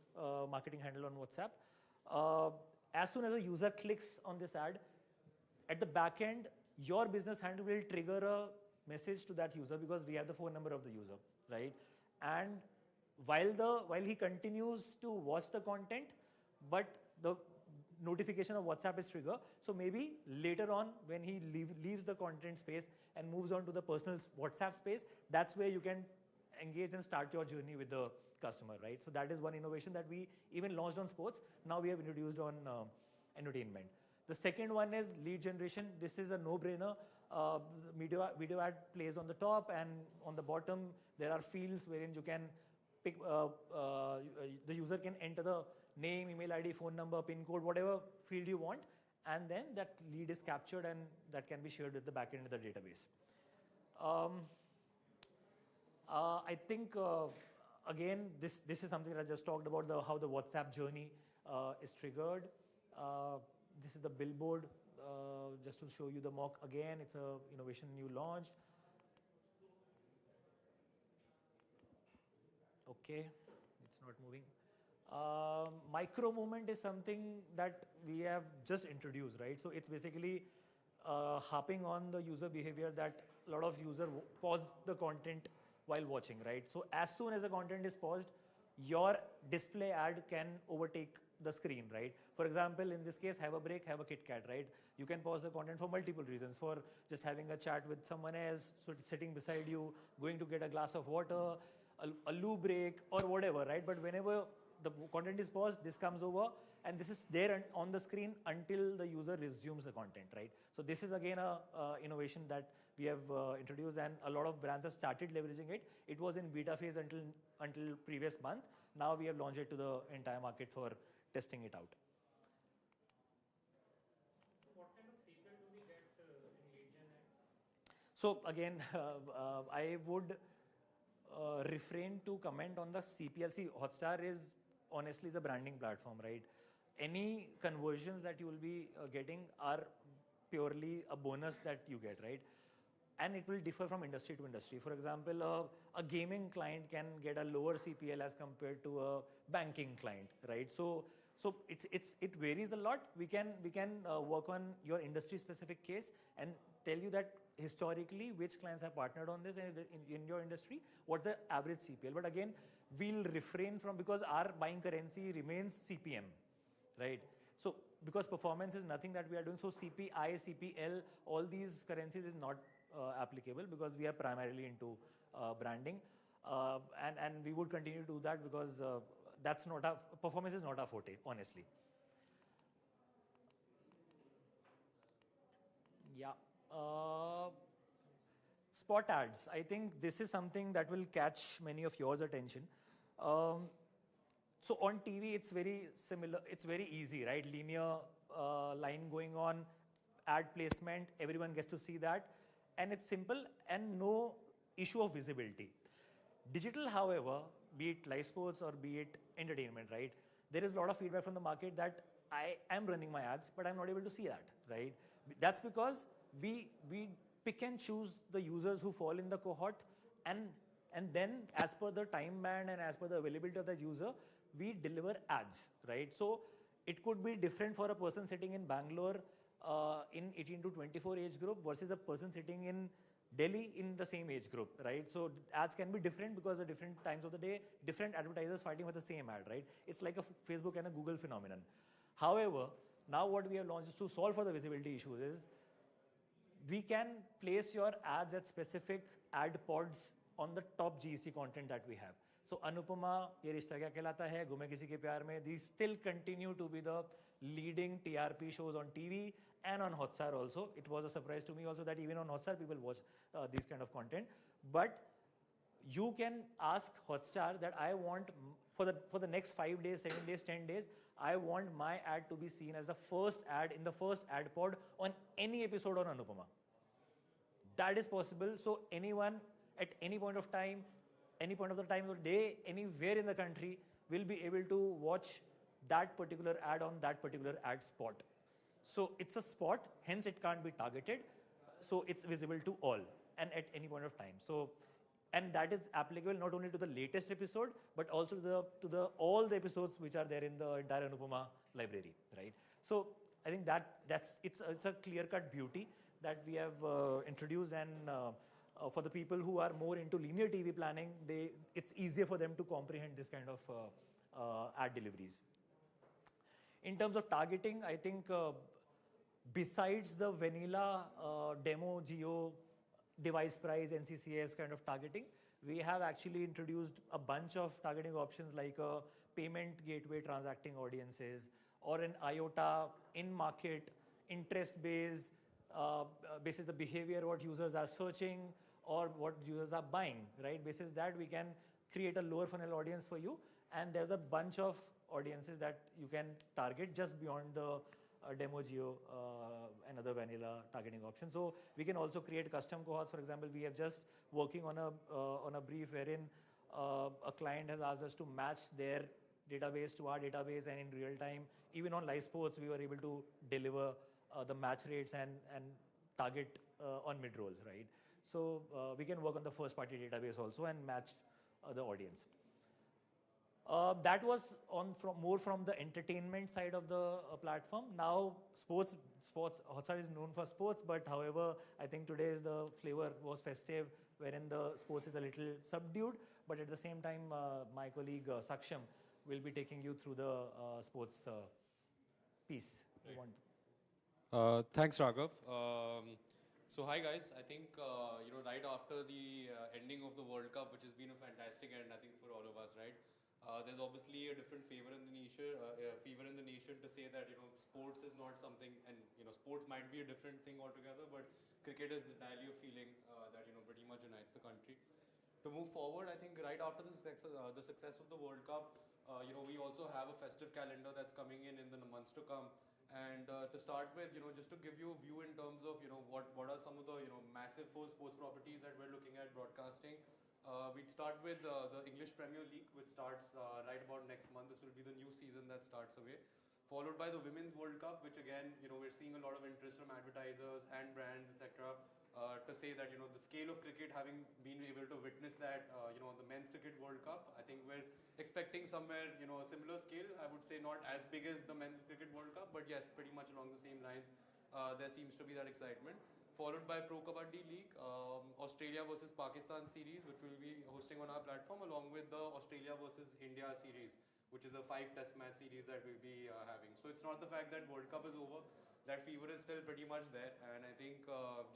marketing handle on WhatsApp. As soon as a user clicks on this ad, at the back end, your business handle will trigger a message to that user because we have the phone number of the user, right? And while he continues to watch the content, but the notification of WhatsApp is triggered. So maybe later on when he leaves the content space and moves on to the personal WhatsApp space, that's where you can engage and start your journey with the customer, right? So that is one innovation that we even launched on sports. Now we have introduced on entertainment. The second one is lead generation. This is a no-brainer. Video ad plays on the top, and on the bottom there are fields wherein you can pick, the user can enter the name, email ID, phone number, pin code, whatever field you want, and then that lead is captured and that can be shared with the backend in the database. I think again this is something that I just talked about, how the WhatsApp journey is triggered. This is the billboard just to show you the mock again, it's a innovation new launched. Okay, it's not moving. Micro movement is something that we have just introduced, right? So it's basically harping on the user behavior that a lot of users pause the content while watching, right? So as soon as the content is paused, your display ad can overtake the screen, right? For example, in this case, have a break, have a Kit Kat, right? You can pause the content for multiple reasons, for just having a chat with someone else, so sitting beside you, going to get a glass of water, a loo break or whatever, right? But whenever the content is paused, this comes over and this is there on the screen until the user resumes the content, right? So this is again a innovation that we have introduced, and a lot of brands have started leveraging it. It was in beta phase until previous month. Now we have launched it to the entire market for testing it out. What kind of CPL do we get in lead gen ads? So again, I would refrain to comment on the CPL. See, Hotstar is honestly a branding platform, right? Any conversions that you will be getting are purely a bonus that you get, right? And it will differ from industry to industry. For example, a gaming client can get a lower CPL as compared to a banking client, right? So it varies a lot. We can work on your industry specific case and tell you that historically which clients have partnered on this in your industry, what's the average CPL. But again, we'll refrain from, because our buying currency remains CPM, right? So because performance is nothing that we are doing, so CPI, CPL, all these currencies is not applicable, because we are primarily into branding, and we would continue to do that, because that's not our performance is not our forte, honestly. Yeah. Spot ads. I think this is something that will catch many of yours attention. So on TV, it's very similar. It's very easy, right? Linear line going on, ad placement. Everyone gets to see that, and it's simple and no issue of visibility. Digital, however, be it live sports or be it entertainment, right? There is a lot of feedback from the market that I am running my ads, but I'm not able to see that, right? That's because we pick and choose the users who fall in the cohort, and then as per the time band and as per the availability of the user, we deliver ads, right? So it could be different for a person sitting in Bangalore in 18 to 24 age group versus a person sitting in Delhi in the same age group, right? So ads can be different because at different times of the day, different advertisers fighting for the same ad, right? It's like a Facebook and a Google phenomenon. However, now what we have launched to solve for the visibility issues is we can place your ads at specific ad pods on the top GEC content that we have. So Anupama, Ye Rishta Kya Kehlata Hai, Gume Kisi Ke Pyar Mein, these still continue to be the leading TRP shows on TV and on Hotstar also. It was a surprise to me also that even on Hotstar people watch these kind of content. But you can ask Hotstar that I want, for the next 5 days, 7 days, 10 days, I want my ad to be seen as the first ad in the first ad pod on any episode on Anupama. That is possible. So anyone at any point of time, any point of the time of the day, anywhere in the country will be able to watch that particular ad on that particular ad spot. So it's a spot, hence it can't be targeted. So it's visible to all and at any point of time. So, and that is applicable not only to the latest episode, but also to all the episodes which are there in the entire Anupama library, right? So I think it's a clear-cut beauty that we have introduced, and for the people who are more into linear TV planning, it's easier for them to comprehend this kind of ad deliveries. In terms of targeting, I think besides the vanilla demo geo device price NCCS kind of targeting, we have actually introduced a bunch of targeting options like a payment gateway transacting audiences, or an IOTA in-market interest-based basis the behavior what users are searching or what users are buying, right? Basis that we can create a lower funnel audience for you, and there's a bunch of audiences that you can target just beyond the demo geo and other vanilla targeting options. So we can also create custom cohorts. For example, we have just working on a brief wherein a client has asked us to match their database to our database, and in real time, even on live sports, we were able to deliver the match rates and target on mid rolls, right? So we can work on the first party database also and match the audience. That was more from the entertainment side of the platform. Now sports, Hotstar is known for sports, but however, I think today's the flavor was festive, wherein the sports is a little subdued. But at the same time, my colleague Saksham will be taking you through the sports piece. Thanks, Raghav. So hi guys, I think right after the ending of the World Cup, which has been a fantastic end, I think for all of us, right? There's obviously a different fever in the nation to say that sports is not something, and sports might be a different thing altogether, but cricket is entirely a feeling that pretty much unites the country. To move forward, I think right after the success of the World Cup, we also have a festive calendar that's coming in the months to come. And to start with, just to give you a view in terms of what are some of the massive four sports properties that we're looking at broadcasting. We'd start with the English Premier League, which starts right about next month. This will be the new season that starts away. Followed by the Women's World Cup, which again, we're seeing a lot of interest from advertisers and brands, etc. To say that the scale of cricket, having been able to witness that the Men's Cricket World Cup, I think we're expecting somewhere a similar scale. I would say not as big as the Men's Cricket World Cup, but yes, pretty much along the same lines. There seems to be that excitement. Followed by Pro Kabaddi League, Australia versus Pakistan series, which we'll be hosting on our platform, along with the Australia versus India series, which is a 5-test match series that we'll be having. So it's not the fact that World Cup is over. That fever is still pretty much there, and I think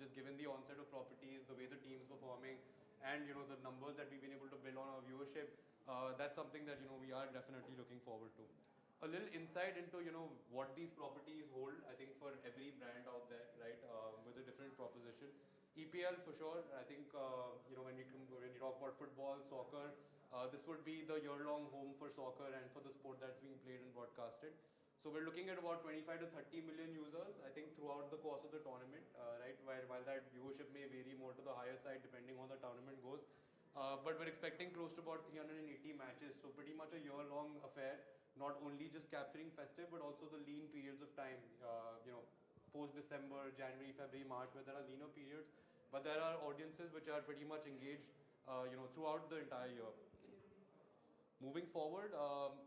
just given the onset of properties, the way the team's performing, and the numbers that we've been able to build on our viewership, that's something that we are definitely looking forward to. A little insight into what these properties hold, I think for every brand out there, right, with a different proposition. EPL for sure. I think when you talk about football, soccer, this would be the year-long home for soccer and for the sport that's being played and broadcasted. So we're looking at about 25 to 30 million users, I think, throughout the course of the tournament, right? While that viewership may vary more to the higher side depending on the tournament goes. But we're expecting close to about 380 matches, so pretty much a year-long affair. Not only just capturing festive, but also the lean periods of time, post-December, January, February, March, where there are leaner periods. But there are audiences which are pretty much engaged, throughout the entire year. Moving forward,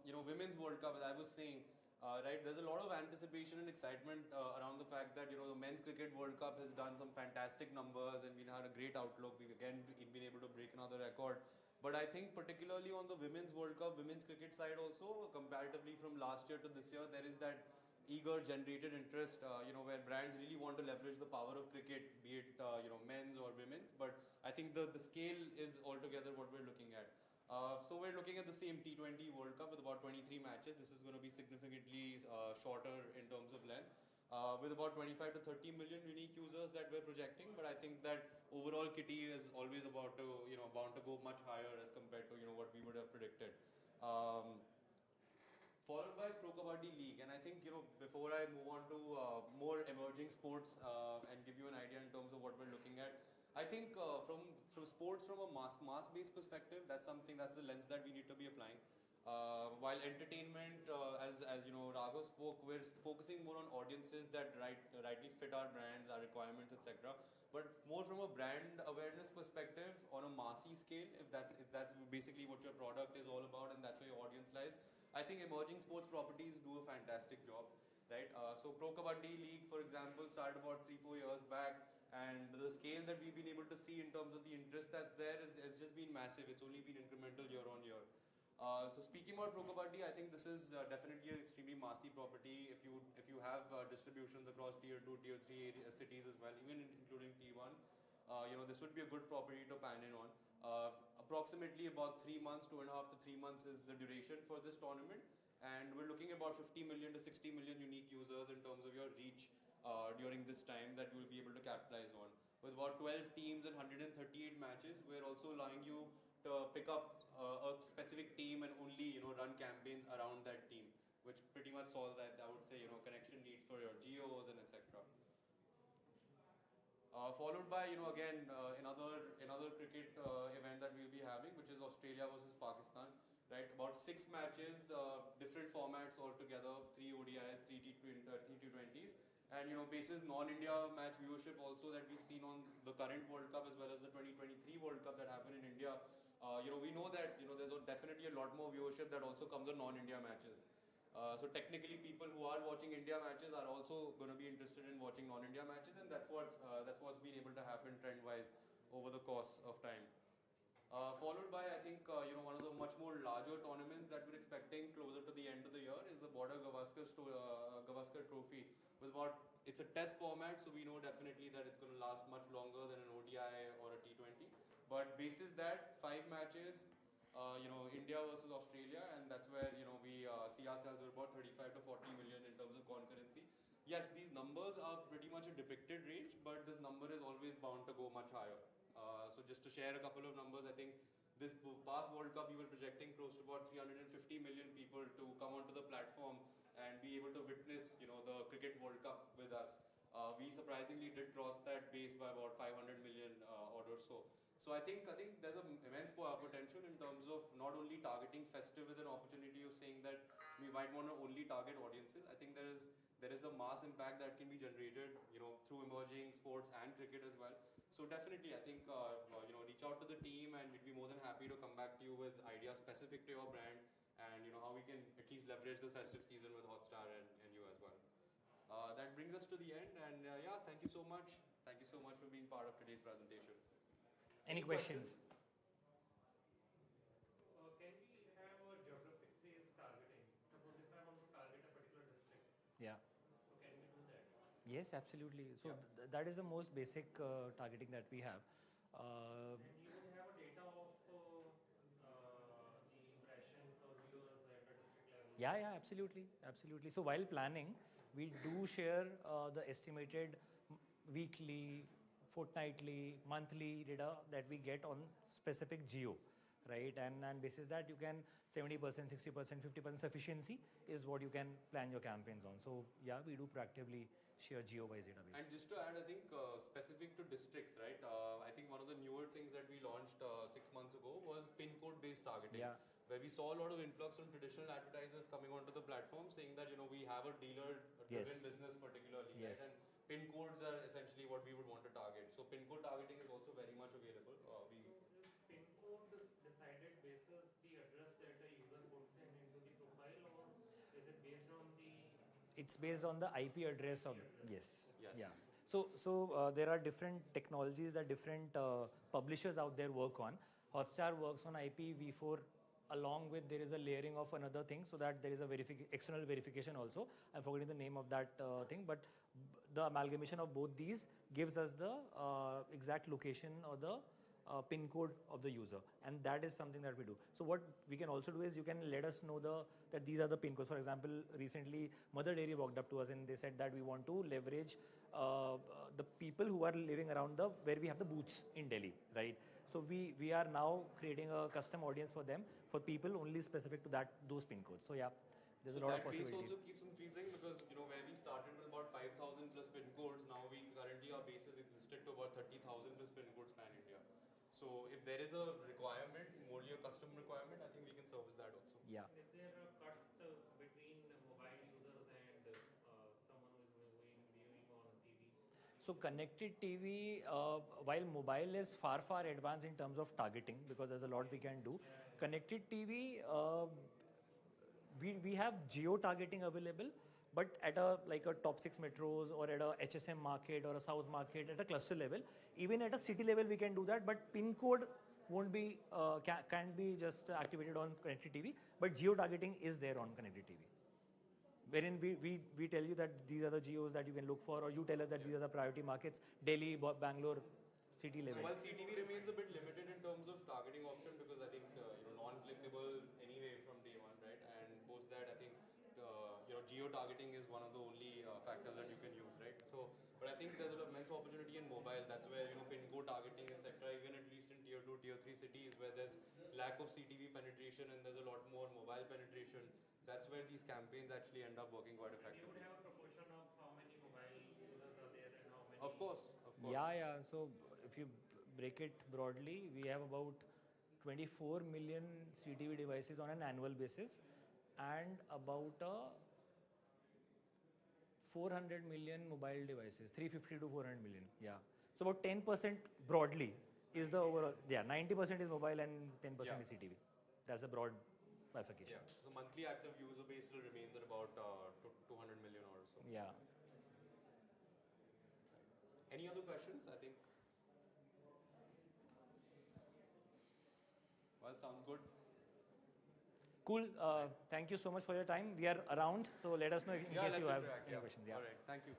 Women's World Cup, as I was saying, right, there's a lot of anticipation and excitement around the fact that, the Men's Cricket World Cup has done some fantastic numbers and we had a great outlook. We've again been able to break another record. But I think particularly on the Women's World Cup, women's cricket side also, comparatively from last year to this year, there is that eager generated interest, where brands really want to leverage the power of cricket, be it, men's or women's. But I think the scale is altogether what we're looking at. So we're looking at the same T20 World Cup with about 23 matches. This is going to be significantly shorter in terms of length. With about 25 to 30 million unique users that we're projecting, but I think that overall kitty is always about to, bound to go much higher as compared to, what we would have predicted. Followed by Pro Kabaddi League, and I think, before I move on to more emerging sports and give you an idea in terms of what we're looking at, I think from sports from a mass-based perspective, that's the lens that we need to be applying. While entertainment, as Raghav spoke, we're focusing more on audiences that rightly fit our brands, our requirements, etc. But more from a brand awareness perspective on a massy scale, if that's basically what your product is all about and that's where your audience lies, I think emerging sports properties do a fantastic job, right? So Pro Kabaddi League, for example, started about 3-4 years back, and the scale that we've been able to see in terms of the interest that's there has just been massive. It's only been incremental year on year. So speaking about Pro Kabaddi, I think this is definitely an extremely massy property. If you have distributions across tier 2, tier 3 cities as well, even including T1, this would be a good property to pan in on. Approximately about 3 months, 2.5 to 3 months is the duration for this tournament, and we're looking at about 50 million to 60 million unique users in terms of your reach during this time that you'll be able to capitalize on. With about 12 teams and 138 matches, we're also allowing you to pick up a specific team and only run campaigns around that team, which pretty much solves that, I would say, connection needs for your geos and etc. Followed by again another cricket event that we'll be having, which is Australia versus Pakistan. Right, about 6 matches, different formats altogether, 3 ODIs, 3 T20s, And basis non-India match viewership also that we've seen on the current World Cup as well as the 2023 World Cup that happened in India, we know that there's definitely a lot more viewership that also comes on non-India matches. So technically, people who are watching India matches are also going to be interested in watching non-India matches, and that's what's been able to happen trend-wise over the course of time. Followed by, I think, one of the much more larger tournaments that we're expecting closer to the end of the year is the Border Gavaskar Trophy. It's a test format, so we know definitely that it's going to last much longer than an ODI or a T20. But basis that, 5 matches, India versus Australia, and that's where we see ourselves with about 35 to 40 million in terms of concurrency. Yes, these numbers are pretty much a depicted range, but this number is always bound to go much higher. So just to share a couple of numbers, I think this past World Cup we were projecting close to about 350 million people to come onto the platform and be able to witness, the Cricket World Cup with us. We surprisingly did cross that base by about 500 million odd or so. So I think there's an immense potential in terms of not only targeting Festive with an opportunity of saying that we might want to only target audiences. I think there is a mass impact that can be generated, through emerging sports and cricket as well. So definitely, I think reach out to the team, and we'd be more than happy to come back to you with ideas specific to your brand, and how we can at least leverage the festive season with Hotstar and you as well. That brings us to the end, and yeah, thank you so much. Thank you so much for being part of today's presentation. Any questions? Can we have a geographic-based targeting? Suppose if I want to target a particular district, Yeah. so can we do that? Yes, absolutely. So Yeah. that is the most basic targeting that we have. And you will have a data of the impressions or viewers at a district level. Yeah, absolutely, absolutely. So while planning, we do share the estimated weekly, fortnightly, monthly data that we get on specific geo, right? And basis that you can 70%, 60%, 50% sufficiency is what you can plan your campaigns on. So yeah, we do proactively share geo-wise database. And just to add, I think specific to districts, right? I think one of the newer things that we launched 6 months ago was pin code based targeting. Yeah. Where we saw a lot of influx from traditional advertisers coming onto the platform saying that we have a dealer-driven Yes. business particularly, Yes. right? And pin codes are essentially what we would want to target. So pin code targeting is also very much available. So is pin code decided basis the address that a user puts in into the profile, or is it based on the? It's based on the IP address of, yes. Yes. Yeah. So there are different technologies that different publishers out there work on. Hotstar works on IPv4, along with there is a layering of another thing, so that there is a external verification also. I'm forgetting the name of that thing, but the amalgamation of both these gives us the exact location or the pin code of the user, and that is something that we do. So what we can also do is you can let us know that these are the pin codes. For example, recently Mother Dairy walked up to us and they said that we want to leverage the people who are living around where we have the booths in Delhi, right? So we are now creating a custom audience for them, for people only specific to those pin codes. So yeah, there's a lot of possibilities. That base also keeps increasing because where we started with about 5,000 plus pin codes, now our base has existed to about 30,000 plus pin codes pan India. So if there is a requirement, only a custom requirement, I think we can service that also. Yeah. Is there a cut between mobile users and someone who is viewing on TV? So connected TV, while mobile is far advanced in terms of targeting, because there's a lot we can do. Connected TV, we have geo targeting available, but at a top 6 metros or at a HSM market or a south market at a cluster level. Even at a city level we can do that, but pin code won't be can't be just activated on connected TV, but geo targeting is there on connected TV, wherein we tell you that these are the geos that you can look for, or you tell us that these are the priority markets, Delhi, Bangalore, city level. So while CTV remains a bit limited in terms of targeting option, because I think non-clickable anyway from day one, right? And post that, I think geo targeting is one of the only factors that you can use, right? So, but I think there's an immense opportunity in mobile. That's where pin code targeting, etc. Even at least in tier 2, tier 3 cities where there's lack of CTV penetration and there's a lot more mobile penetration. That's where these campaigns actually end up working quite effectively. You would have a proportion of how many mobile users are there and how many. Of course. Yeah. So if you break it broadly, we have about 24 million CTV devices on an annual basis, and about 400 million mobile devices, 350 to 400 million. Yeah. So about 10% broadly is the overall. Yeah, 90% is mobile and 10% Yeah. is CTV. That's a broad bifurcation. Yeah. The monthly active user base still remains at about 200 million or so. Yeah. Any other questions? I think. Well, sounds good. Cool. Thank you so much for your time. We are around, so let us know in Yeah, case let's you have interact. any Yeah. questions. Yeah. All right. Thank you.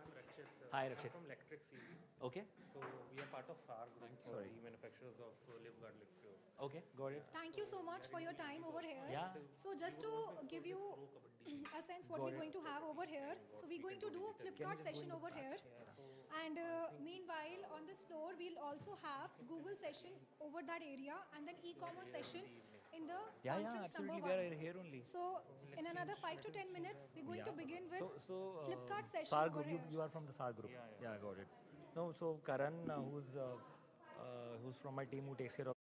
I'm Rakshit. Hi, I'm Rakshit. from Electric CV. Okay. So we are part of SAR group for Sorry. the manufacturers of Live Garlic Pure. Okay. Got it. Thank you so much for your time over here. Yeah. So just to give you a sense what Got we're it. going to have over here. So we're going to do a Flipkart session over here. And meanwhile, on this floor, we'll also have Google session over that area and then e-commerce session in the Yeah, conference absolutely. number We one. are here only. So in another 5 to 10 minutes, we're going to begin with Flipkart session SAR over group, here. you are from the SAR group. Yeah, got it. No, so Karan, who's from my team who takes care of